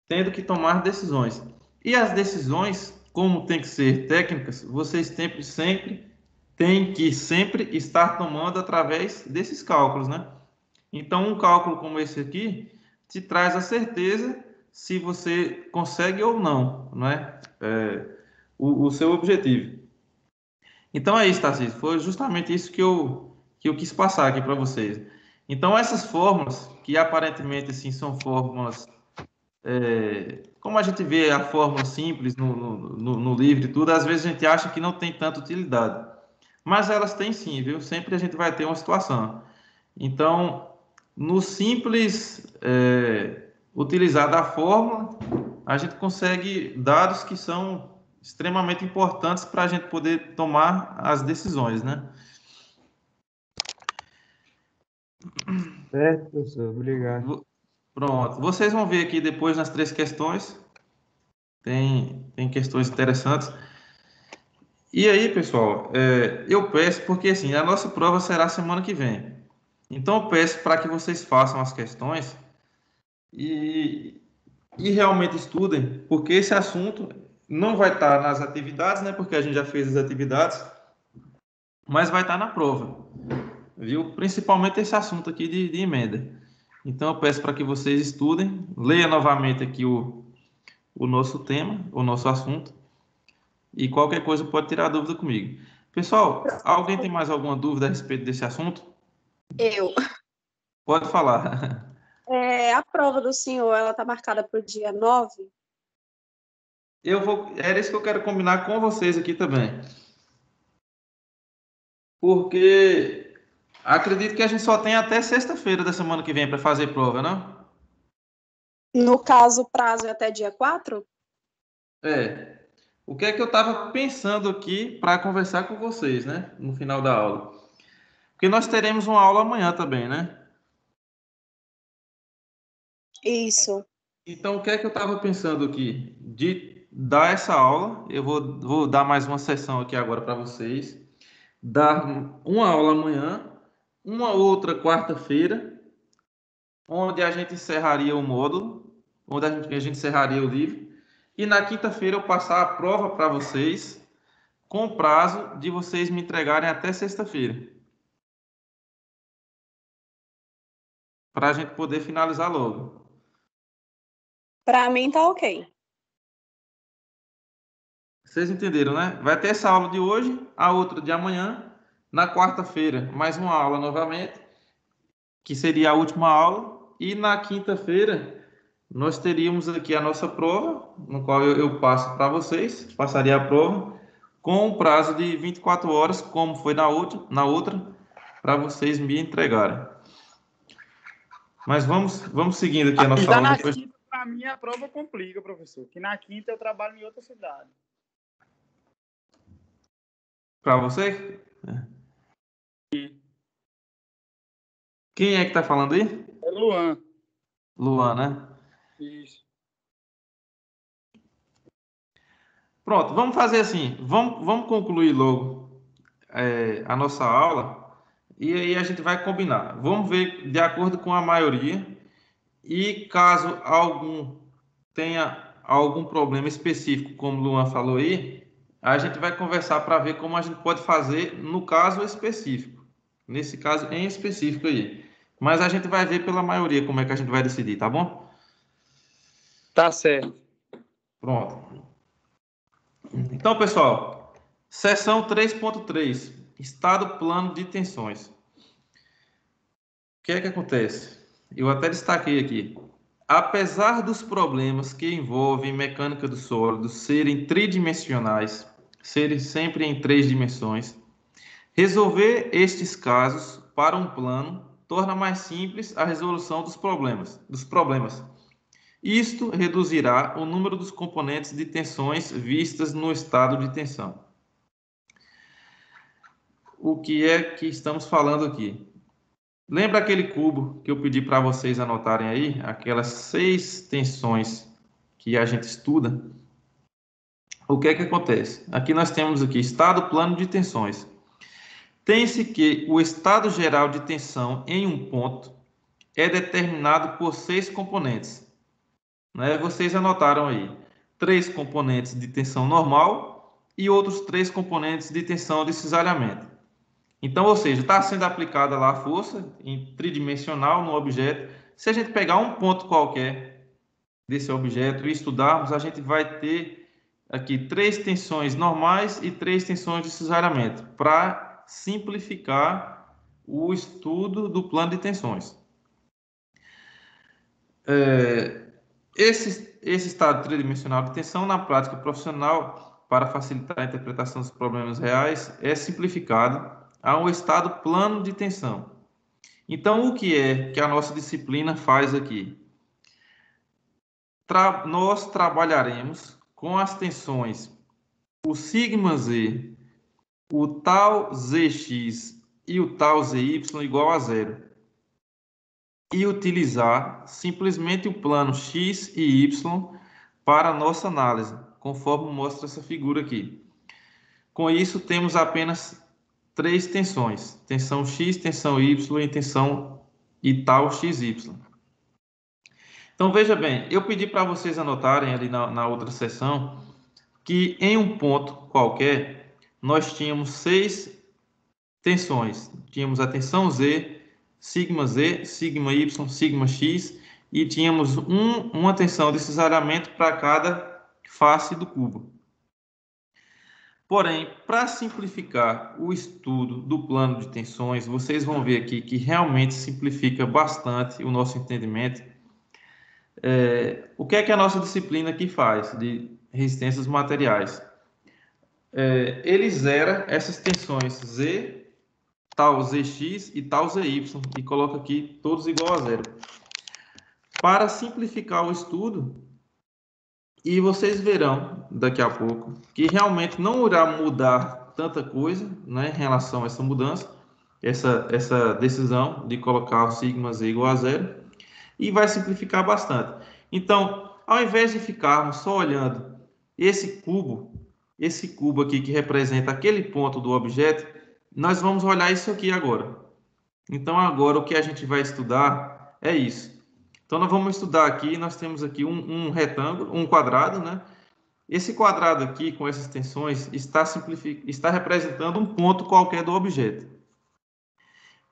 tendo que tomar decisões. E as decisões, como tem que ser técnicas, vocês sempre têm que sempre estar tomando através desses cálculos, né? Então, um cálculo como esse aqui te traz a certeza se você consegue ou não, não é? O seu objetivo. Então é isso, Tarcísio. Foi justamente isso que eu quis passar aqui para vocês. Então, essas fórmulas, que aparentemente assim, são fórmulas, como a gente vê a fórmula simples no livro e tudo, às vezes a gente acha que não tem tanta utilidade. Mas elas têm sim, viu? Sempre a gente vai ter uma situação. Então, no simples utilizar da fórmula, a gente consegue dados que são extremamente importantes para a gente poder tomar as decisões, né? Certo, professor, obrigado. Pronto. Vocês vão ver aqui depois nas 3 questões. Tem questões interessantes. E aí, pessoal, eu peço, porque assim, a nossa prova será semana que vem. Então, eu peço para que vocês façam as questões e, e realmente estudem, porque esse assunto não vai estar nas atividades, né? Porque a gente já fez as atividades, mas vai estar na prova, viu? Principalmente esse assunto aqui de emenda. Então, eu peço para que vocês estudem, leia novamente aqui o nosso tema, o nosso assunto, e qualquer coisa pode tirar dúvida comigo. Pessoal, alguém tem mais alguma dúvida a respeito desse assunto? Eu. Pode falar. A prova do senhor, ela está marcada para o dia 9? Era isso que eu quero combinar com vocês aqui também. Porque Acredito que a gente só tem até sexta-feira da semana que vem para fazer prova, não? No caso, o prazo é até dia 4? É. O que é que eu estava pensando aqui para conversar com vocês, né? No final da aula. Porque nós teremos uma aula amanhã também, né? Isso. Então, o que é que eu estava pensando aqui? De dar essa aula, eu vou dar mais uma sessão aqui agora para vocês. Dar uma aula amanhã, uma outra quarta-feira, onde a gente encerraria o módulo, onde a gente encerraria o livro. E na quinta-feira eu passar a prova para vocês, com prazo de vocês me entregarem até sexta-feira, para a gente poder finalizar logo. Para mim tá ok. Vocês entenderam, né? Vai ter essa aula de hoje, a outra de amanhã, na quarta-feira, mais uma aula novamente, que seria a última aula, e na quinta-feira nós teríamos aqui a nossa prova, no qual eu passo para vocês, passaria a prova, com um prazo de 24 horas, como foi na outra, para vocês me entregarem. Mas vamos seguindo aqui a nossa Já aula na depois. quinta, para mim, a prova complica, professor. Que na quinta eu trabalho em outra cidade. Para você? Quem é que está falando aí? É Luan. Luan, né? Isso. Pronto, vamos fazer assim. Vamos concluir logo a nossa aula e aí a gente vai combinar. Vamos ver de acordo com a maioria e caso algum tenha algum problema específico, como o Luan falou aí, a gente vai conversar para ver como a gente pode fazer no caso específico. Nesse caso em específico aí. Mas a gente vai ver pela maioria como é que a gente vai decidir, tá bom? Tá certo. Pronto. Então, pessoal, seção 3.3, estado plano de tensões. O que é que acontece? Eu até destaquei aqui. Apesar dos problemas que envolvem mecânica do sólido serem tridimensionais, serem sempre em 3 dimensões, resolver estes casos para um plano torna mais simples a resolução dos problemas. Isto reduzirá o número dos componentes de tensões vistas no estado de tensão. O que é que estamos falando aqui? Lembra aquele cubo que eu pedi para vocês anotarem aí? Aquelas 6 tensões que a gente estuda? O que é que acontece? Aqui nós temos aqui estado plano de tensões. Tem-se que o estado geral de tensão em um ponto é determinado por 6 componentes. Né? Vocês anotaram aí 3 componentes de tensão normal e outros 3 componentes de tensão de cisalhamento. Então, ou seja, está sendo aplicada lá a força em tridimensional no objeto. Se a gente pegar um ponto qualquer desse objeto e estudarmos, a gente vai ter aqui 3 tensões normais e 3 tensões de cisalhamento, para simplificar o estudo do plano de tensões. Esse estado tridimensional de tensão, na prática profissional, para facilitar a interpretação dos problemas reais, é simplificado a um estado plano de tensão. Então, o que é que a nossa disciplina faz aqui? Nós trabalharemos com as tensões o σz, o tal zx e o tal zy igual a zero. E utilizar simplesmente o plano x e y para a nossa análise, conforme mostra essa figura aqui. Com isso, temos apenas 3 tensões: tensão x, tensão y e tensão e tal xy. Então, veja bem, eu pedi para vocês anotarem ali na outra seção que em um ponto qualquer nós tínhamos 6 tensões. Tínhamos a tensão Z, sigma Y, sigma X e tínhamos uma tensão de cisalhamento para cada face do cubo. Porém, para simplificar o estudo do plano de tensões, vocês vão ver aqui que realmente simplifica bastante o nosso entendimento. O que é que a nossa disciplina aqui faz de resistências materiais? Ele zera essas tensões Z, tal Zx e tal Zy, e coloca aqui todos igual a zero. Para simplificar o estudo, e vocês verão daqui a pouco que realmente não irá mudar tanta coisa, né, em relação a essa mudança, essa decisão de colocar o sigma z igual a zero, e vai simplificar bastante. Então, ao invés de ficarmos só olhando esse cubo aqui que representa aquele ponto do objeto, nós vamos olhar isso aqui agora. Então, agora o que a gente vai estudar é isso. Então, nós vamos estudar aqui, nós temos aqui um retângulo, um quadrado, né? Esse quadrado aqui, com essas tensões, está representando um ponto qualquer do objeto.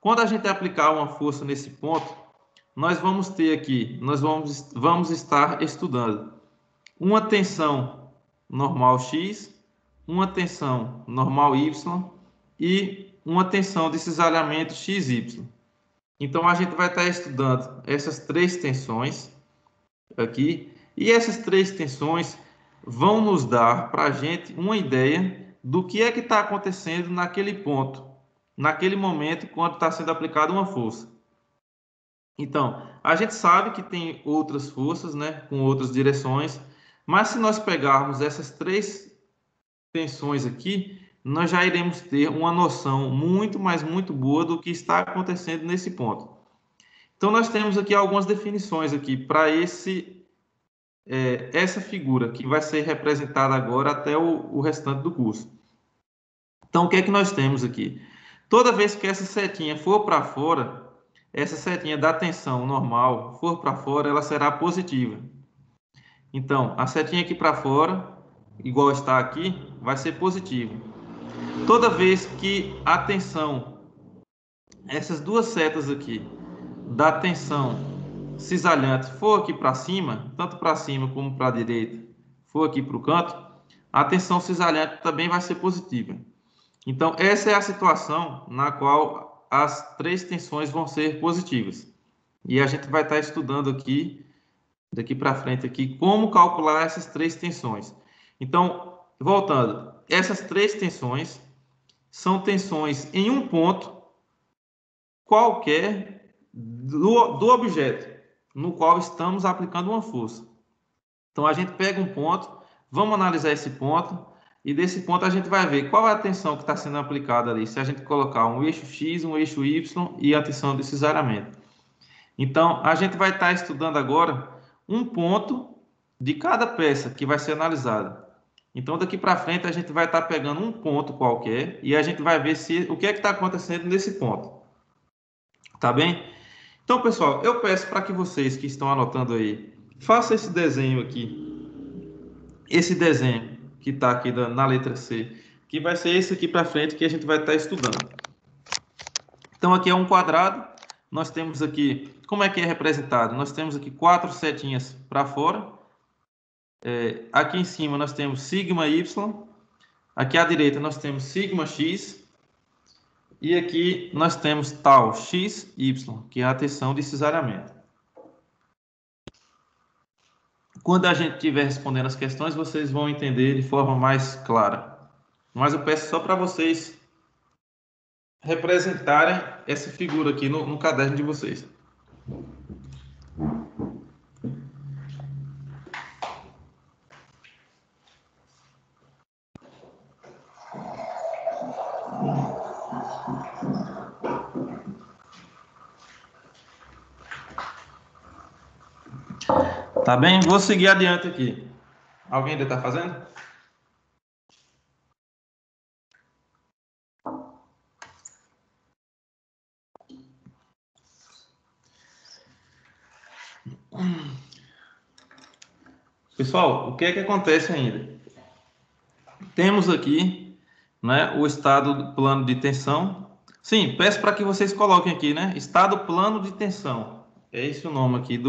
Quando a gente aplicar uma força nesse ponto, nós vamos ter aqui, nós vamos estar estudando uma tensão normal X, uma tensão normal Y e uma tensão de cisalhamento XY. Então, a gente vai estar estudando essas três tensões aqui, e essas três tensões vão nos dar para a gente uma ideia do que é que está acontecendo naquele ponto, naquele momento, quando está sendo aplicada uma força. Então, a gente sabe que tem outras forças, né, com outras direções, mas se nós pegarmos essas três tensões aqui, nós já iremos ter uma noção muito, mas muito boa do que está acontecendo nesse ponto. Então, nós temos aqui algumas definições aqui para essa figura, que vai ser representada agora até o restante do curso. Então, o que é que nós temos aqui? Toda vez que essa setinha for para fora, essa setinha da tensão normal for para fora, ela será positiva. Então, a setinha aqui para fora, igual está aqui, vai ser positiva. Toda vez que a tensão, essas duas setas aqui, da tensão cisalhante for aqui para cima, tanto para cima como para a direita, for aqui para o canto, a tensão cisalhante também vai ser positiva. Então, essa é a situação na qual as três tensões vão ser positivas. E a gente vai estar estudando aqui, daqui para frente, aqui, como calcular essas três tensões. Então, voltando, essas três tensões são tensões em um ponto qualquer do objeto no qual estamos aplicando uma força. Então, a gente pega um ponto, vamos analisar esse ponto, e desse ponto a gente vai ver qual é a tensão que está sendo aplicada ali, se a gente colocar um eixo X, um eixo Y e a tensão de cisalhamento. Então, a gente vai estar estudando agora um ponto de cada peça que vai ser analisada. Então, daqui para frente, a gente vai estar pegando um ponto qualquer e a gente vai ver o que é que está acontecendo nesse ponto. Tá bem? Então, pessoal, eu peço para que vocês que estão anotando aí, façam esse desenho aqui. Esse desenho que está aqui na letra C, que vai ser esse aqui para frente que a gente vai estar estudando. Então, aqui é um quadrado. Nós temos aqui, como é que é representado? Nós temos aqui 4 setinhas para fora. Aqui em cima nós temos sigma Y. Aqui à direita nós temos sigma X. E aqui nós temos tal XY, que é a tensão de cisalhamento. Quando a gente estiver respondendo as questões, vocês vão entender de forma mais clara. Mas eu peço só para vocês representarem essa figura aqui no caderno de vocês. Tá bem? Vou seguir adiante aqui. Alguém ainda está fazendo? Pessoal, o que é que acontece ainda? Temos aqui, né, o estado plano de tensão. Sim, peço para que vocês coloquem aqui, né? Estado plano de tensão. É esse o nome aqui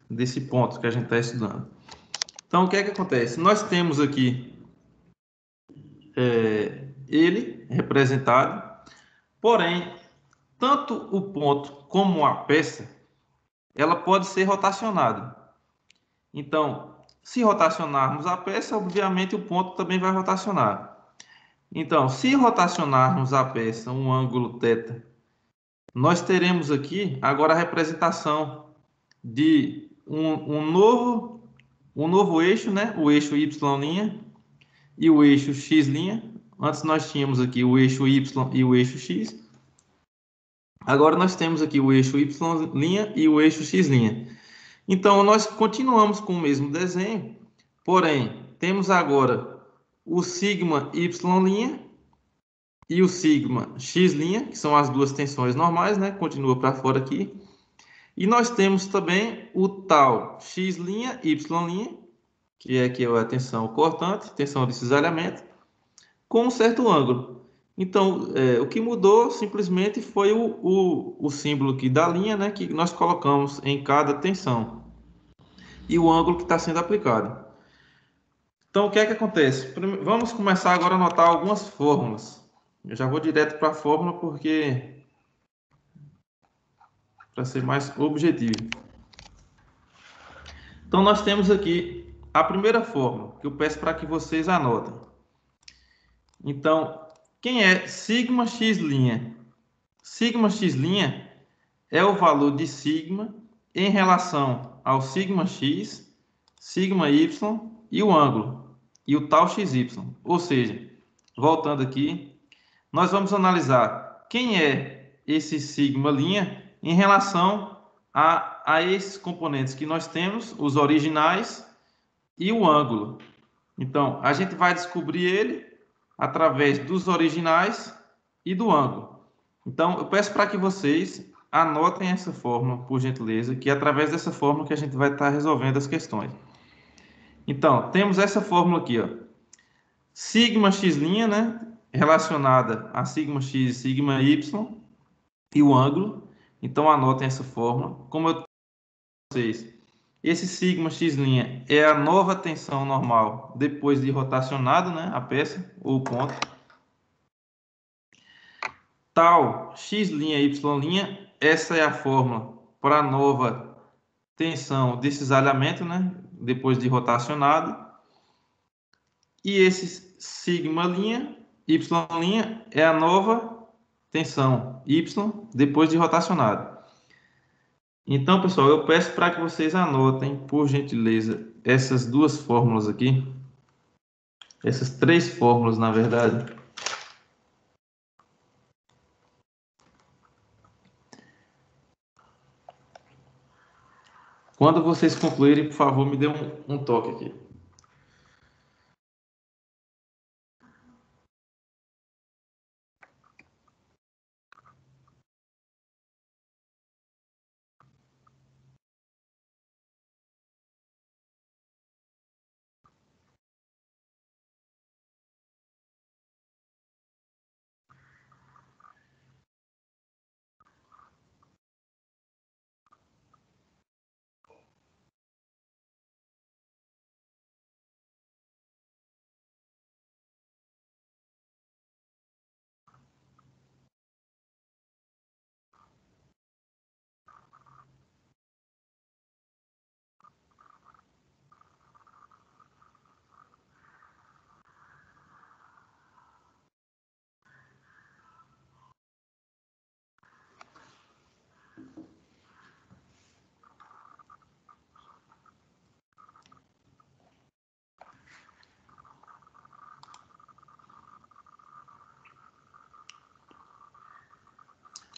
desse ponto que a gente está estudando. Então, o que é que acontece? Nós temos aqui ele representado, porém, tanto o ponto como a peça, ela pode ser rotacionada. Então, se rotacionarmos a peça, obviamente o ponto também vai rotacionar. Então, se rotacionarmos a peça um ângulo θ, nós teremos aqui agora a representação de um novo eixo, né? O eixo Y' e o eixo X'. Antes nós tínhamos aqui o eixo Y e o eixo X. Agora nós temos aqui o eixo Y' e o eixo X'. Então, nós continuamos com o mesmo desenho, porém, temos agora o sigma Y' e o sigma X', que são as duas tensões normais, né? Continua para fora aqui. E nós temos também o tal X', Y', que é aqui a tensão cortante, tensão de cisalhamento, com um certo ângulo. Então, o que mudou simplesmente foi o símbolo aqui da linha, né, que nós colocamos em cada tensão e o ângulo que está sendo aplicado. Então, o que é que acontece? Vamos começar agora a anotar algumas fórmulas. Eu já vou direto para a fórmula porque para ser mais objetivo. Então, nós temos aqui a primeira fórmula, que eu peço para que vocês anotem. Então, quem é sigma X'? Sigma X' é o valor de sigma em relação ao sigma X, sigma Y e o ângulo, e o tal XY. Ou seja, voltando aqui, nós vamos analisar quem é esse sigma' em relação a esses componentes que nós temos, os originais e o ângulo. Então, a gente vai descobrir ele através dos originais e do ângulo. Então, eu peço para que vocês anotem essa fórmula, por gentileza, que é através dessa fórmula que a gente vai estar resolvendo as questões. Então, temos essa fórmula aqui, ó. Sigma X', né, relacionada a sigma X e sigma Y e o ângulo. Então, anotem essa fórmula. Como eu disse para vocês, esse sigma X' é a nova tensão normal depois de rotacionado, né, a peça ou o ponto. Tal X', Y', essa é a fórmula para a nova tensão de cisalhamento, né, depois de rotacionado. E esse sigma', Y' é a nova tensão Y depois de rotacionado. Então, pessoal, eu peço para que vocês anotem, por gentileza, essas duas fórmulas aqui. Essas três fórmulas, na verdade. Quando vocês concluírem, por favor, me dê um toque aqui.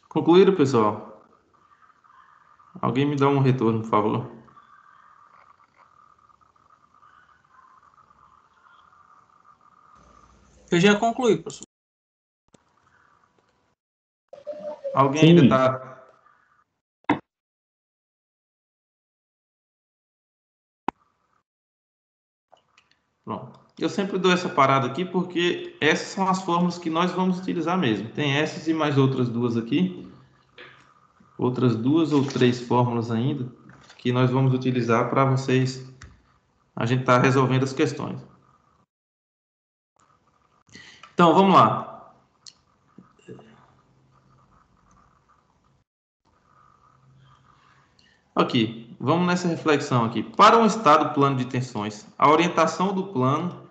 Concluíram, pessoal? Alguém me dá um retorno, por favor. Eu já concluí, professor. Alguém Sim. ainda está... Pronto. Eu sempre dou essa parada aqui porque essas são as fórmulas que nós vamos utilizar mesmo. Tem essas e mais outras duas aqui. Outras duas ou três fórmulas ainda que nós vamos utilizar para vocês. A gente está resolvendo as questões. Então, vamos lá. Aqui, vamos nessa reflexão aqui. Para um estado plano de tensões, a orientação do plano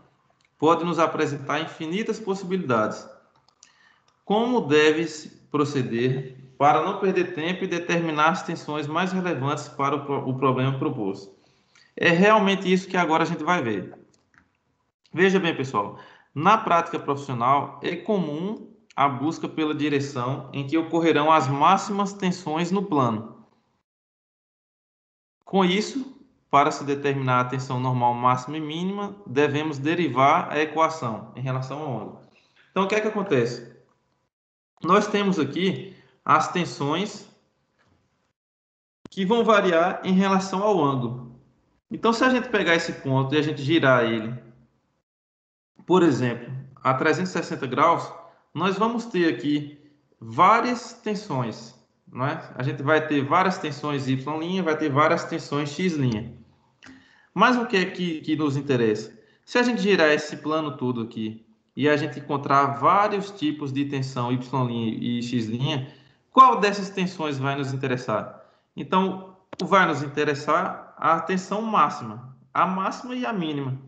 pode nos apresentar infinitas possibilidades. Como deve-se proceder para não perder tempo e determinar as tensões mais relevantes para o problema proposto? É realmente isso que agora a gente vai ver. Veja bem, pessoal, na prática profissional é comum a busca pela direção em que ocorrerão as máximas tensões no plano. Com isso, para se determinar a tensão normal máxima e mínima, devemos derivar a equação em relação ao ângulo. Então, o que é que acontece? Nós temos aqui as tensões que vão variar em relação ao ângulo. Então, se a gente pegar esse ponto e a gente girar ele, por exemplo, a 360 graus, nós vamos ter aqui várias tensões, não é? A gente vai ter várias tensões Y', vai ter várias tensões X'. Mas o que é que nos interessa? Se a gente girar esse plano todo aqui e a gente encontrar vários tipos de tensão Y' e X', qual dessas tensões vai nos interessar? Então, vai nos interessar a tensão máxima, a máxima e a mínima.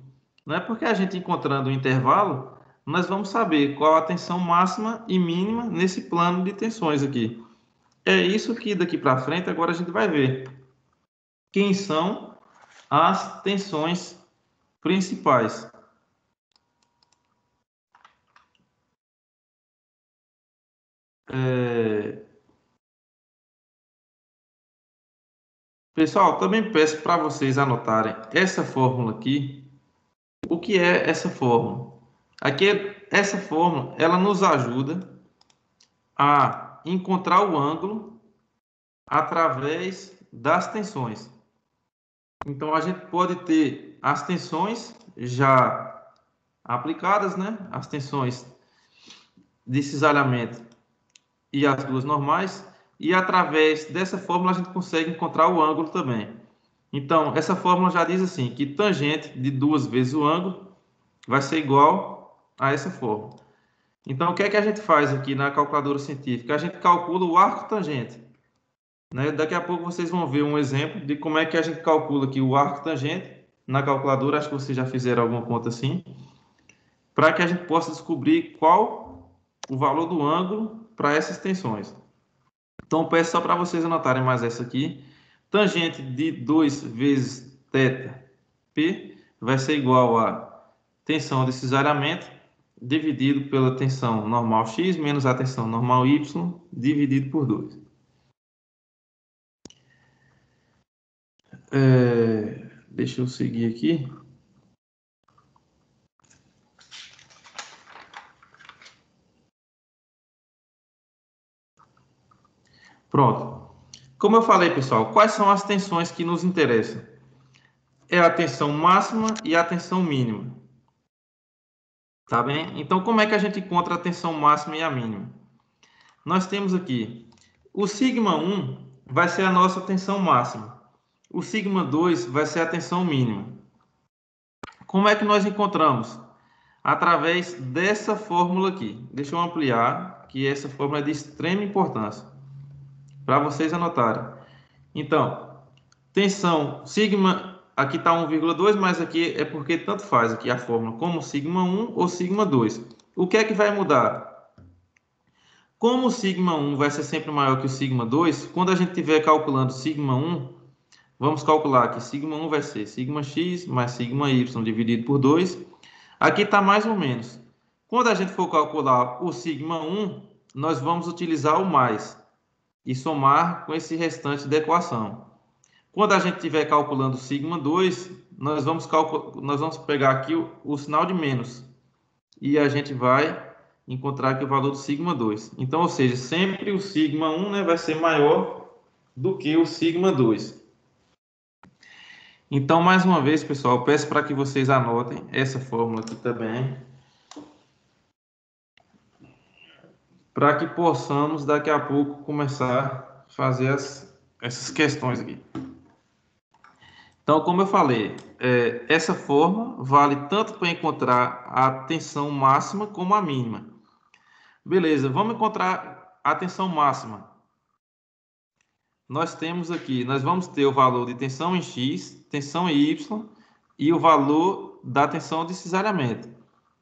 Não é porque a gente encontrando o intervalo, nós vamos saber qual a tensão máxima e mínima nesse plano de tensões aqui. É isso que daqui para frente agora a gente vai ver. Quem são as tensões principais? Pessoal, também peço para vocês anotarem essa fórmula aqui. O que é essa fórmula? Aqui, essa fórmula, ela nos ajuda a encontrar o ângulo através das tensões. Então, a gente pode ter as tensões já aplicadas, né? As tensões de cisalhamento e as duas normais. E através dessa fórmula a gente consegue encontrar o ângulo também. Então, essa fórmula já diz assim, que tangente de 2 vezes o ângulo vai ser igual a essa fórmula. Então, o que é que a gente faz aqui na calculadora científica? A gente calcula o arco tangente. Né? Daqui a pouco vocês vão ver um exemplo de como é que a gente calcula aqui o arco tangente na calculadora. Acho que vocês já fizeram alguma conta assim. Para que a gente possa descobrir qual o valor do ângulo para essas tensões. Então, peço só para vocês anotarem mais essa aqui. Tangente de 2 vezes θ P vai ser igual a tensão de cisalhamento dividido pela tensão normal X menos a tensão normal Y dividido por 2. Deixa eu seguir aqui. Pronto. Como eu falei, pessoal, quais são as tensões que nos interessam? É a tensão máxima e a tensão mínima. Tá bem? Então, como é que a gente encontra a tensão máxima e a mínima? Nós temos aqui, o σ1 vai ser a nossa tensão máxima. O σ2 vai ser a tensão mínima. Como é que nós encontramos? Através dessa fórmula aqui. Deixa eu ampliar, que essa fórmula é de extrema importância, para vocês anotarem. Então, tensão sigma, aqui está 1,2, mas aqui é porque tanto faz aqui a fórmula, como σ1 ou σ2. O que é que vai mudar? Como o σ1 vai ser sempre maior que o σ2, quando a gente estiver calculando σ1, vamos calcular que σ1 vai ser σx mais σy dividido por 2. Aqui está mais ou menos. Quando a gente for calcular o σ1, nós vamos utilizar o mais e somar com esse restante da equação. Quando a gente estiver calculando o σ2, nós vamos pegar aqui o sinal de menos. E a gente vai encontrar aqui o valor do σ2. Então, ou seja, sempre o σ1, né, vai ser maior do que o σ2. Então, mais uma vez, pessoal, peço para que vocês anotem essa fórmula aqui também, para que possamos, daqui a pouco, começar a fazer essas questões aqui. Então, como eu falei, essa fórmula vale tanto para encontrar a tensão máxima como a mínima. Beleza, vamos encontrar a tensão máxima. Nós temos aqui, nós vamos ter o valor de tensão em X, tensão em Y e o valor da tensão de cisalhamento.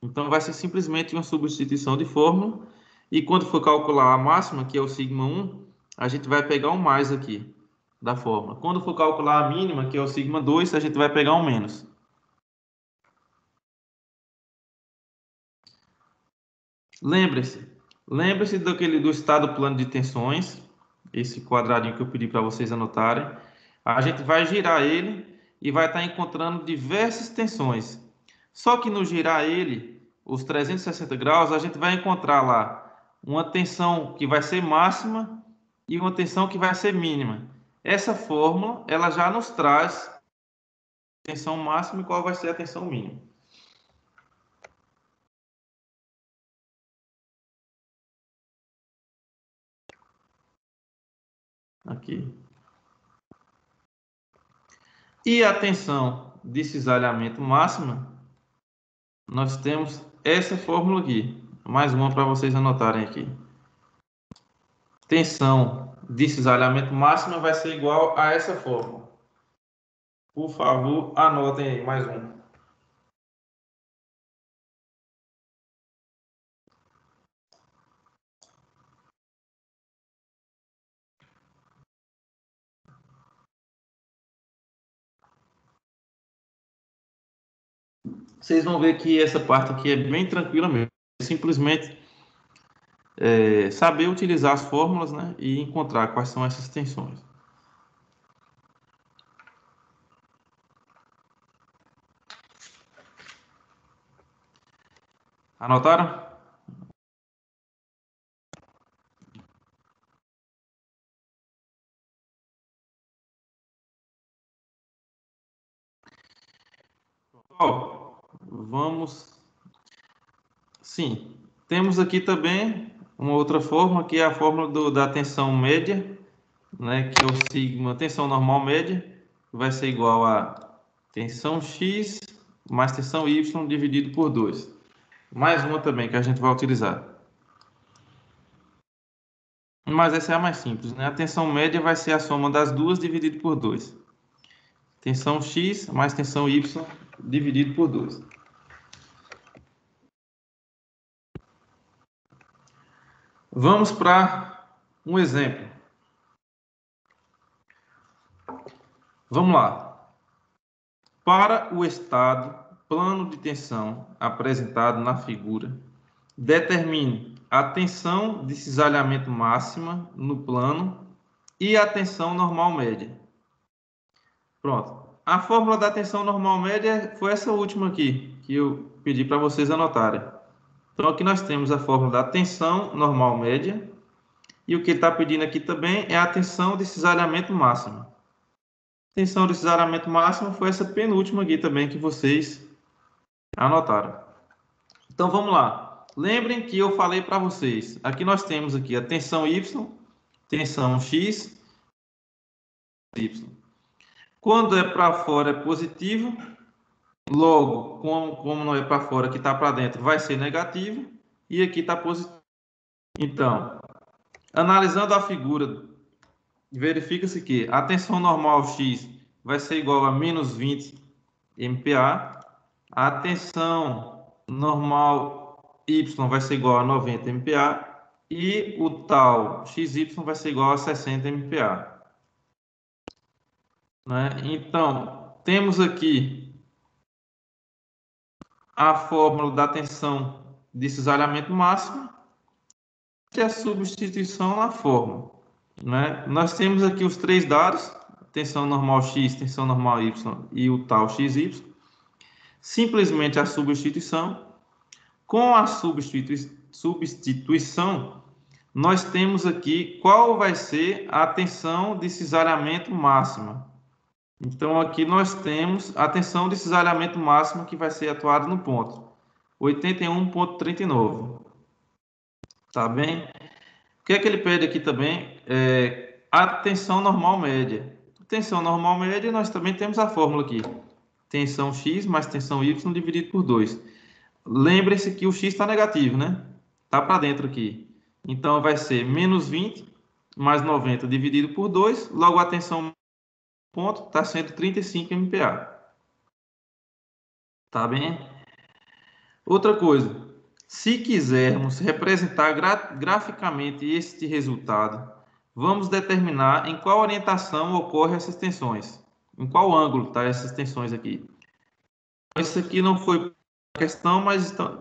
Então, vai ser simplesmente uma substituição de fórmula. E quando for calcular a máxima, que é o σ1, a gente vai pegar um mais aqui da fórmula. Quando for calcular a mínima, que é o σ2, a gente vai pegar um menos. Lembre-se do estado plano de tensões, esse quadradinho que eu pedi para vocês anotarem. A gente vai girar ele e vai estar encontrando diversas tensões. Só que no girar ele, os 360 graus, a gente vai encontrar lá uma tensão que vai ser máxima e uma tensão que vai ser mínima. Essa fórmula, ela já nos traz a tensão máxima e qual vai ser a tensão mínima. Aqui. E a tensão de cisalhamento máxima, nós temos essa fórmula aqui. Mais uma para vocês anotarem aqui. Tensão de cisalhamento máxima vai ser igual a essa fórmula. Por favor, anotem aí, mais um. Vocês vão ver que essa parte aqui é bem tranquila mesmo. Simplesmente saber utilizar as fórmulas, né, e encontrar quais são essas tensões. Anotaram? Vamos. Sim, temos aqui também uma outra fórmula, que é a fórmula da tensão média, né, que é o sigma, tensão normal média, que vai ser igual a tensão X mais tensão Y dividido por 2. Mais uma também que a gente vai utilizar. Mas essa é a mais simples, né? A tensão média vai ser a soma das duas dividido por 2. Tensão X mais tensão Y dividido por 2. Vamos para um exemplo. Vamos lá. Para o estado plano de tensão apresentado na figura, determine a tensão de cisalhamento máxima no plano e a tensão normal média. Pronto. A fórmula da tensão normal média foi essa última aqui, que eu pedi para vocês anotarem. Então, aqui nós temos a fórmula da tensão normal média. E o que ele está pedindo aqui também é a tensão de cisalhamento máxima. Tensão de cisalhamento máximo foi essa penúltima aqui também que vocês anotaram. Então vamos lá. Lembrem que eu falei para vocês. Aqui nós temos aqui a tensão Y, tensão X, Y. Quando é para fora é positivo. Logo, como não é para fora, que está para dentro, vai ser negativo. E aqui está positivo. Então, analisando a figura, verifica-se que a tensão normal X vai ser igual a menos 20 MPa. A tensão normal Y vai ser igual a 90 MPa. E o tal XY vai ser igual a 60 MPa. Né? Então, temos aqui a fórmula da tensão de cisalhamento máximo e a substituição na fórmula. Né? Nós temos aqui os três dados, tensão normal X, tensão normal Y e o tal XY. Simplesmente a substituição. Com a substituição, nós temos aqui qual vai ser a tensão de cisalhamento máxima. Então, aqui nós temos a tensão de cisalhamento máxima que vai ser atuada no ponto 81,39. Tá bem? O que é que ele pede aqui também? A tensão normal média. Tensão normal média, nós também temos a fórmula aqui. Tensão X mais tensão Y dividido por 2. Lembre-se que o X está negativo, né? Está para dentro aqui. Então, vai ser menos 20 mais 90 dividido por 2. Logo, a tensão ponto está sendo 35 MPa. Tá bem? Outra coisa, se quisermos representar graficamente este resultado, vamos determinar em qual orientação ocorrem essas tensões. Em qual ângulo tá essas tensões aqui. Isso aqui não foi a questão,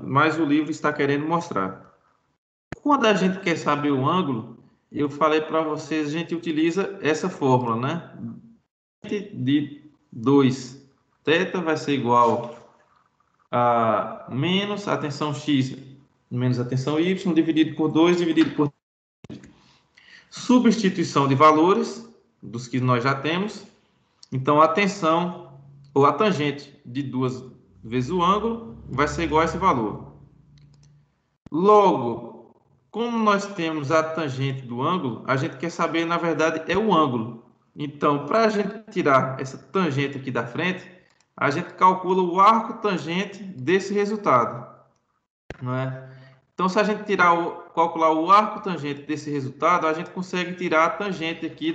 mas o livro está querendo mostrar. Quando a gente quer saber o ângulo, eu falei para vocês, a gente utiliza essa fórmula, né? De 2 θ vai ser igual a menos a tensão x menos a tensão y dividido por 2 dividido por substituição de valores dos que nós já temos. Então, a tensão ou a tangente de 2 vezes o ângulo vai ser igual a esse valor. Logo, como nós temos a tangente do ângulo, a gente quer saber, na verdade, é o ângulo. Então, para a gente tirar essa tangente aqui da frente, a gente calcula o arco tangente desse resultado, não é? Então, se a gente calcular o arco tangente desse resultado, a gente consegue tirar a tangente aqui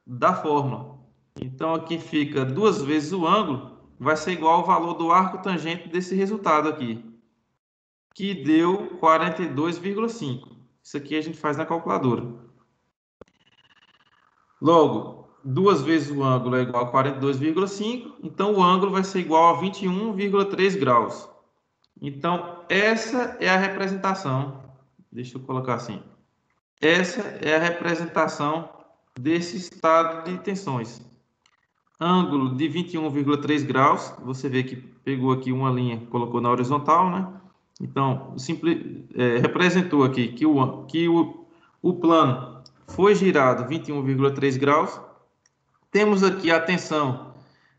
da fórmula. Então, aqui fica 2 vezes o ângulo, vai ser igual ao valor do arco tangente desse resultado aqui, que deu 42,5. Isso aqui a gente faz na calculadora. Logo, 2 vezes o ângulo é igual a 42,5, então o ângulo vai ser igual a 21,3 graus. Então, essa é a representação. Deixa eu colocar assim. Essa é a representação desse estado de tensões. Ângulo de 21,3 graus. Você vê que pegou aqui uma linha, colocou na horizontal, né? Então, representou aqui que o plano foi girado 21,3 graus. Temos aqui a tensão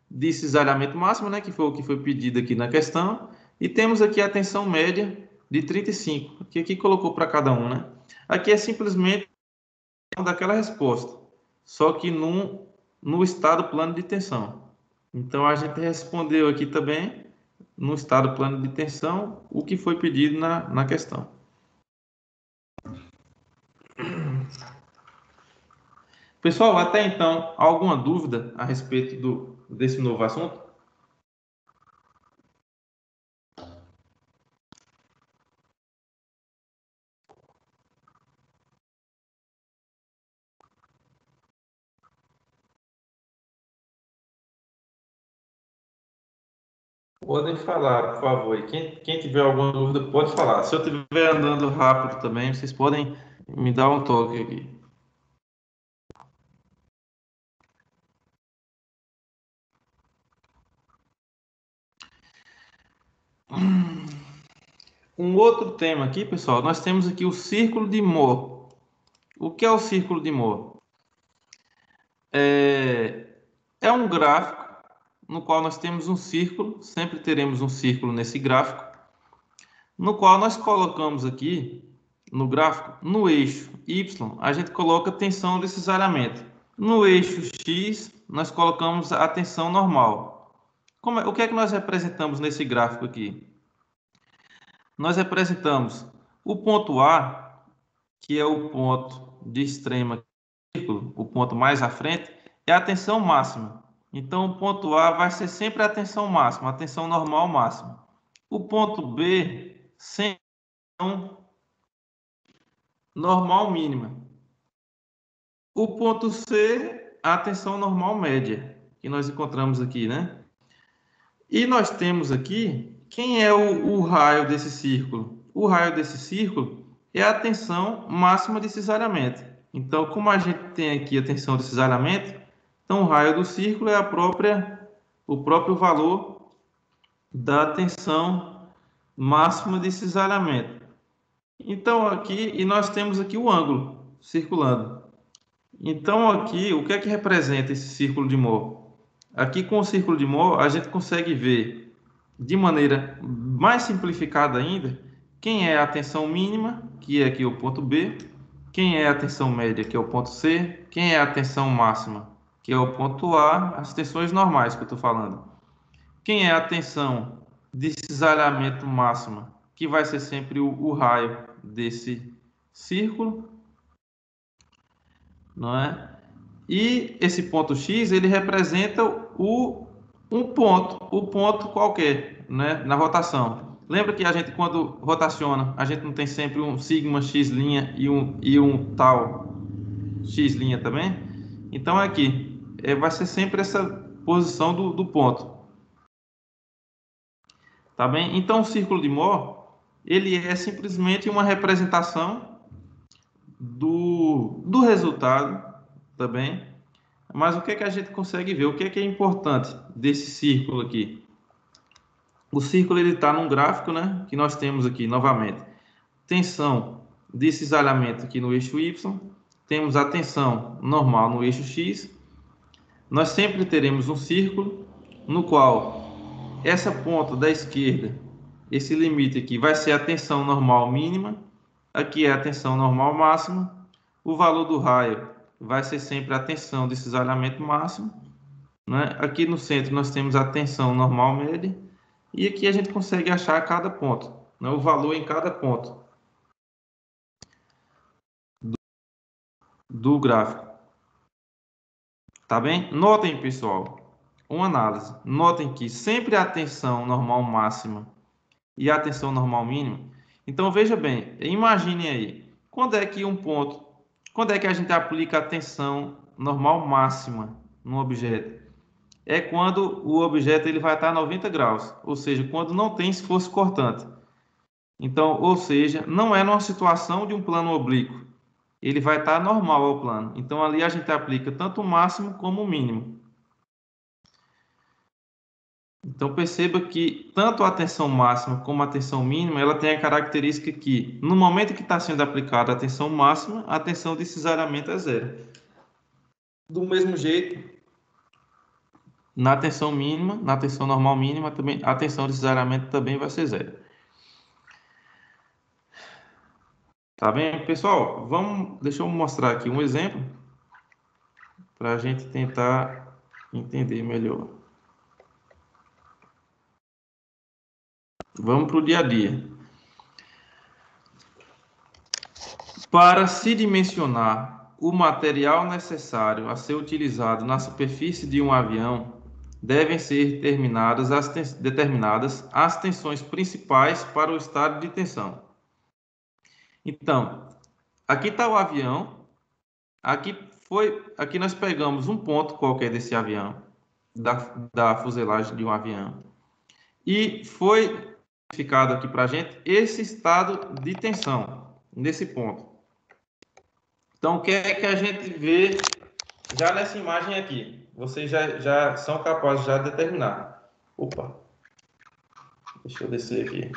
de cisalhamento máximo, né? Que foi o que foi pedido aqui na questão. E temos aqui a tensão média de 35, que aqui colocou para cada um, né? Aqui é simplesmente daquela resposta, só que no estado plano de tensão. Então, a gente respondeu aqui também, no estado plano de tensão, o que foi pedido na questão. Pessoal, até então, alguma dúvida a respeito desse novo assunto? Podem falar, por favor. Quem tiver alguma dúvida, pode falar. Se eu estiver andando rápido também, vocês podem me dar um toque aqui. Um outro tema aqui, pessoal, nós temos aqui o círculo de Mohr. O que é o círculo de Mohr? É um gráfico no qual nós temos um círculo, sempre teremos um círculo nesse gráfico, no qual nós colocamos aqui, no gráfico, no eixo Y, a gente coloca tensão de cisalhamento. No eixo X, nós colocamos a tensão normal. O que é que nós representamos nesse gráfico aqui? Nós representamos o ponto A, que é o ponto de extrema círculo, o ponto mais à frente, é a tensão máxima. Então, o ponto A vai ser sempre a tensão máxima, a tensão normal máxima. O ponto B, sempre a tensão normal mínima. O ponto C, a tensão normal média, que nós encontramos aqui, né? E nós temos aqui, quem é o raio desse círculo? O raio desse círculo é a tensão máxima de cisalhamento. Então, como a gente tem aqui a tensão de cisalhamento, então o raio do círculo é o próprio valor da tensão máxima de cisalhamento. Então, aqui, e nós temos aqui o ângulo circulando. Então, aqui, o que é que representa esse círculo de Mohr? Aqui, com o círculo de Mohr, a gente consegue ver, de maneira mais simplificada ainda, quem é a tensão mínima, que é aqui o ponto B, quem é a tensão média, que é o ponto C, quem é a tensão máxima, que é o ponto A, as tensões normais que eu estou falando. Quem é a tensão de cisalhamento máxima, que vai ser sempre o raio desse círculo, não é? E esse ponto X, ele representa um ponto qualquer, né, na rotação. Lembra que a gente, quando rotaciona, a gente não tem sempre um sigma x' e um tal x' também? Então, aqui, vai ser sempre essa posição do ponto. Tá bem? Então, o círculo de Mohr, ele é simplesmente uma representação do resultado, tá bem? Mas o que é que a gente consegue ver? O que é importante desse círculo aqui? O círculo está num gráfico, né? Que nós temos aqui, novamente, tensão de cisalhamento aqui no eixo Y, temos a tensão normal no eixo X. Nós sempre teremos um círculo no qual essa ponta da esquerda, esse limite aqui, vai ser a tensão normal mínima, aqui é a tensão normal máxima, o valor do raio vai ser sempre a tensão de cisalhamento máximo, né? Aqui no centro nós temos a tensão normal média, e aqui a gente consegue achar cada ponto, né? O valor em cada ponto do gráfico. Tá bem? Notem, pessoal, uma análise. Notem que sempre a tensão normal máxima e a tensão normal mínima. Então, veja bem, imagine aí, quando é que a gente aplica a tensão normal máxima no objeto? É quando o objeto ele vai estar a 90 graus, ou seja, quando não tem esforço cortante. Então, ou seja, não é numa situação de um plano oblíquo. Ele vai estar normal ao plano. Então, ali a gente aplica tanto o máximo como o mínimo. Então, perceba que tanto a tensão máxima como a tensão mínima, ela tem a característica que, no momento que está sendo aplicada a tensão máxima, a tensão de cisalhamento é zero. Do mesmo jeito, na tensão mínima, na tensão normal mínima, também, a tensão de cisalhamento também vai ser zero. Tá bem, pessoal? Deixa eu mostrar aqui um exemplo para a gente tentar entender melhor. Vamos para o dia a dia. Para se dimensionar o material necessário a ser utilizado na superfície de um avião, devem ser determinadas as tensões principais para o estado de tensão. Então, aqui está o avião. Aqui nós pegamos um ponto qualquer desse avião, da fuselagem de um avião, e foi identificado aqui para a gente esse estado de tensão, nesse ponto. Então, o que é que a gente vê já nessa imagem aqui? Vocês já são capazes de determinar. Opa! Deixa eu descer aqui.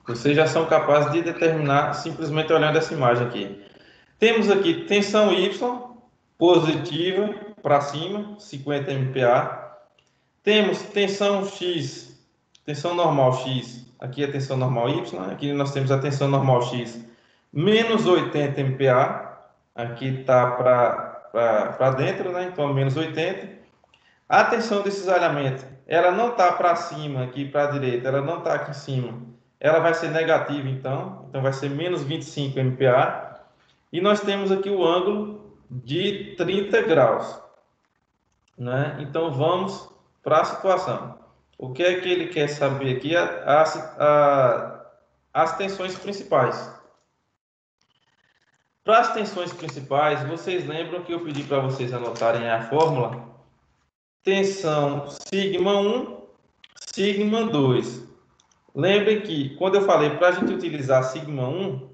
Vocês já são capazes de determinar simplesmente olhando essa imagem aqui. Temos aqui tensão Y positiva para cima, 50 MPa. Temos tensão X, tensão normal X. Aqui é a tensão normal Y. Aqui nós temos a tensão normal X menos 80 MPa. Aqui está para dentro, né? Então menos 80. A tensão de cisalhamento, ela não está para cima, aqui para a direita, ela não está aqui em cima. Ela vai ser negativa, então vai ser menos 25 MPa. E nós temos aqui o ângulo de 30 graus. Né? Então, vamos para a situação. O que é que ele quer saber aqui? As tensões principais. Para as tensões principais, vocês lembram que eu pedi para vocês anotarem a fórmula? Tensão σ1, σ2. Lembrem que, quando eu falei para a gente utilizar σ1,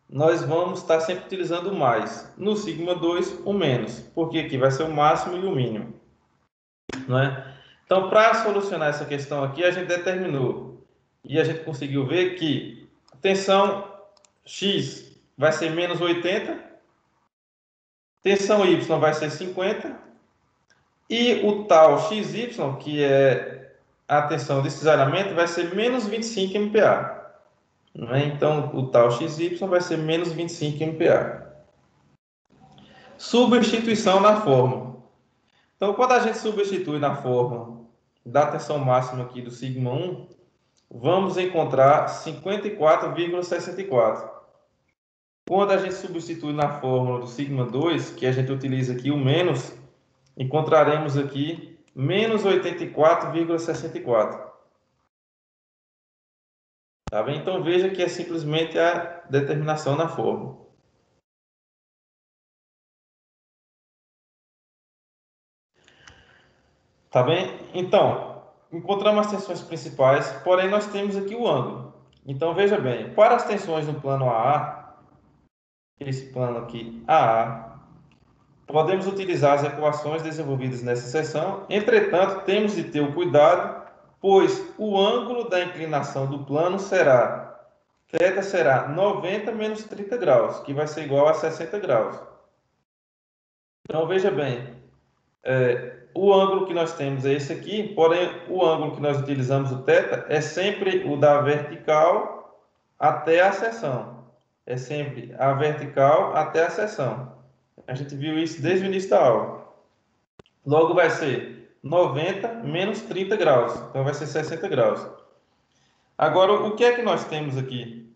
nós vamos estar sempre utilizando o mais. No σ2, o menos, porque aqui vai ser o máximo e o mínimo. Não é? Então, para solucionar essa questão aqui, a gente determinou e a gente conseguiu ver que a tensão X vai ser menos 80, tensão Y vai ser 50, e o tal XY, que é a tensão de cisalhamento, vai ser menos 25 MPa. Então, o tal XY vai ser menos 25 MPa. Substituição na fórmula. Então, quando a gente substitui na fórmula da tensão máxima aqui do σ1, vamos encontrar 54,64. Quando a gente substitui na fórmula do σ2, que a gente utiliza aqui o menos, encontraremos aqui menos 84,64. Tá bem? Então veja que é simplesmente a determinação na fórmula. Tá bem? Então, encontramos as tensões principais, porém nós temos aqui o ângulo. Então veja bem, para as tensões no plano AA, esse plano aqui AA, podemos utilizar as equações desenvolvidas nessa seção. Entretanto, temos de ter o cuidado, pois o ângulo da inclinação do plano será, θ será 90 menos 30 graus, que vai ser igual a 60 graus. Então, veja bem, o ângulo que nós temos é esse aqui, porém, o ângulo que nós utilizamos, o θ, é sempre o da vertical até a seção. É sempre a vertical até a seção. A gente viu isso desde o início da aula. Logo vai ser 90 menos 30 graus. Então vai ser 60 graus. Agora, o que é que nós temos aqui?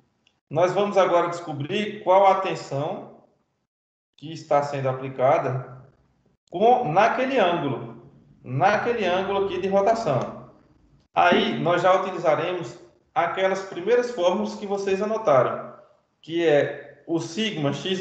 Nós vamos agora descobrir qual a tensão que está sendo aplicada naquele ângulo aqui de rotação. Aí nós já utilizaremos aquelas primeiras fórmulas que vocês anotaram, que é o sigma x',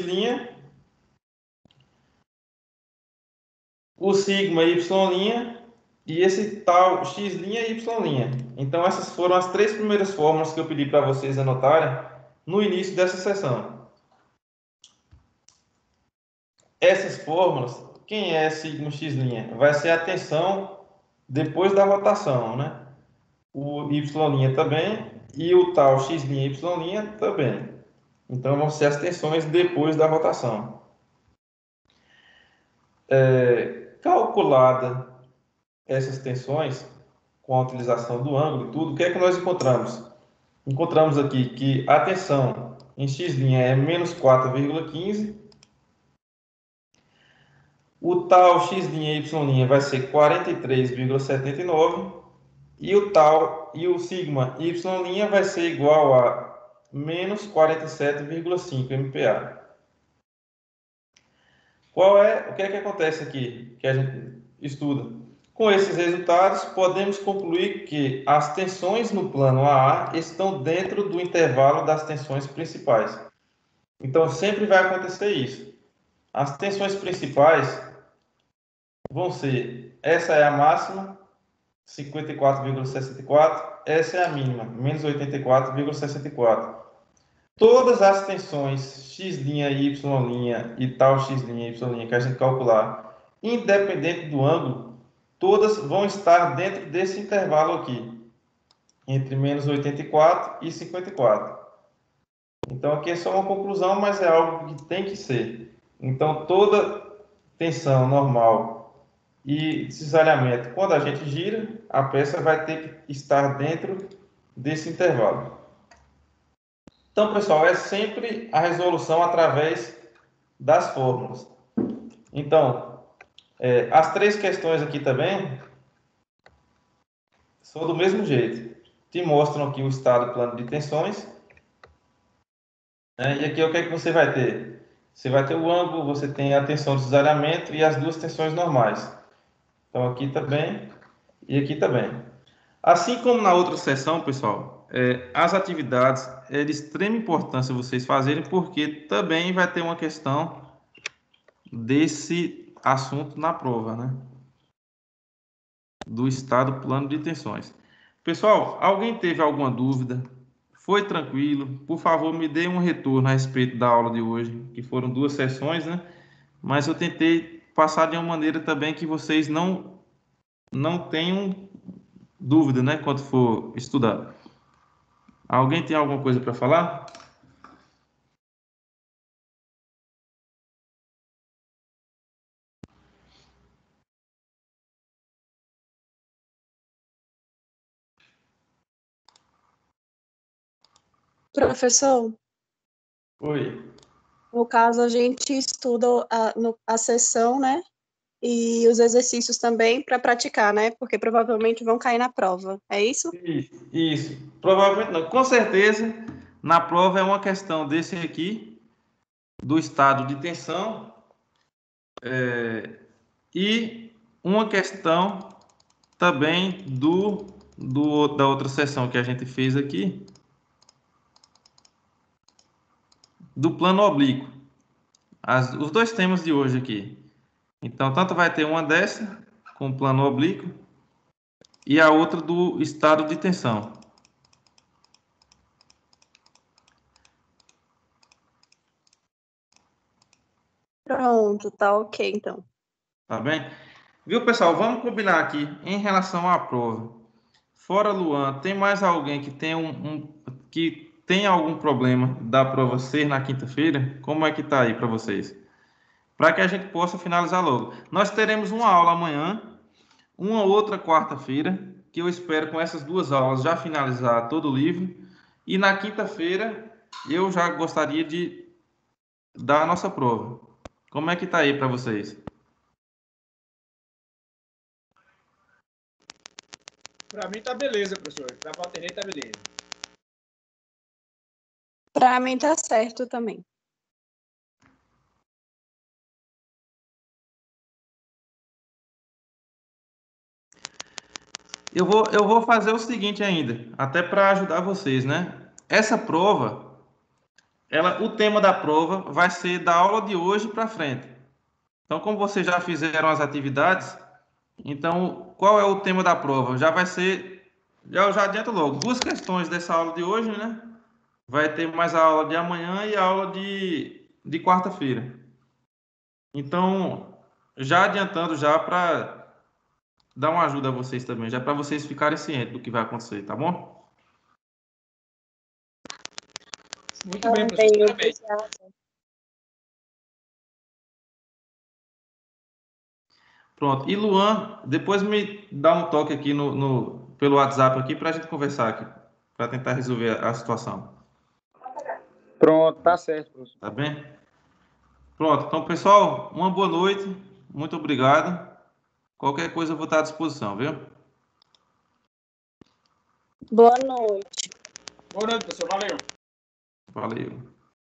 o sigma y' e esse tal x' e y'. Então essas foram as três primeiras fórmulas que eu pedi para vocês anotarem no início dessa sessão. Essas fórmulas, quem é sigma x'? Vai ser a tensão depois da rotação, né? O y' também e o tal x' e y' também. Então vão ser as tensões depois da rotação. Calculada essas tensões com a utilização do ângulo e tudo, o que é que nós encontramos? Encontramos aqui que a tensão em x' é menos 4,15. O tal x' e y' vai ser 43,79. E o sigma y' vai ser igual a menos 47,5 MPa. O que é que acontece aqui, que a gente estuda? Com esses resultados, podemos concluir que as tensões no plano AA estão dentro do intervalo das tensões principais. Então, sempre vai acontecer isso. As tensões principais vão ser, essa é a máxima, 54,64, essa é a mínima, menos 84,64. Todas as tensões x', y' e tal x', y' que a gente calcular, independente do ângulo, todas vão estar dentro desse intervalo aqui, entre menos 84 e 54. Então aqui é só uma conclusão, mas é algo que tem que ser. Então toda tensão normal e cisalhamento, quando a gente gira, a peça vai ter que estar dentro desse intervalo. Então, pessoal, é sempre a resolução através das fórmulas. Então, as três questões aqui também são do mesmo jeito. Te mostram aqui o estado plano de tensões. E aqui o que é que você vai ter? Você vai ter o ângulo, você tem a tensão de cisalhamento e as duas tensões normais. Então, aqui também e aqui também. Assim como na outra sessão, pessoal, as atividades é de extrema importância vocês fazerem, porque também vai ter uma questão desse assunto na prova, né? Do estado plano de tensões. Pessoal, alguém teve alguma dúvida? Foi tranquilo? Por favor, me dê um retorno a respeito da aula de hoje, que foram 2 sessões, né? Mas eu tentei passar de uma maneira também que vocês não tenham dúvida, né, quando for estudar. Alguém tem alguma coisa para falar? Professor, Oi. no caso, a gente estuda a sessão, né? E os exercícios também para praticar, né? Porque provavelmente vão cair na prova. É isso? Isso. Provavelmente não. Com certeza, na prova é uma questão desse aqui, do estado de tensão, e uma questão também da outra sessão que a gente fez aqui, do plano oblíquo. Os dois temas de hoje aqui. Então, tanto vai ter uma dessa, com plano oblíquo, e a outra do estado de tensão. Pronto, tá ok, então. Tá bem? Viu, pessoal? Vamos combinar aqui em relação à prova. Fora Luan, tem mais alguém que tem que tem algum problema da prova ser na quinta-feira? Como é que tá aí para vocês? Para que a gente possa finalizar logo. Nós teremos uma aula amanhã, uma outra quarta-feira, que eu espero com essas duas aulas já finalizar todo o livro. E na quinta-feira eu já gostaria de dar a nossa prova. Como é que tá aí para vocês? Para mim tá beleza, professor. Para Valtenei tá beleza. Para mim tá certo também. Eu vou fazer o seguinte ainda, até para ajudar vocês, né? Essa prova, o tema da prova vai ser da aula de hoje para frente. Então, como vocês já fizeram as atividades, então qual é o tema da prova? Já vai ser, eu já adianto logo, duas questões dessa aula de hoje, né? Vai ter mais a aula de amanhã e a aula de quarta-feira. Então, já adiantando já para dar uma ajuda a vocês também, já para vocês ficarem cientes do que vai acontecer, tá bom? Muito bem, professor. Parabéns. Pronto. E Luan, depois me dá um toque aqui pelo WhatsApp aqui para a gente conversar aqui, para tentar resolver a situação. Pronto, tá certo, professor. Tá bem? Pronto. Então, pessoal, uma boa noite. Muito obrigado. Qualquer coisa eu vou estar à disposição, viu? Boa noite. Boa noite, professor. Valeu. Valeu.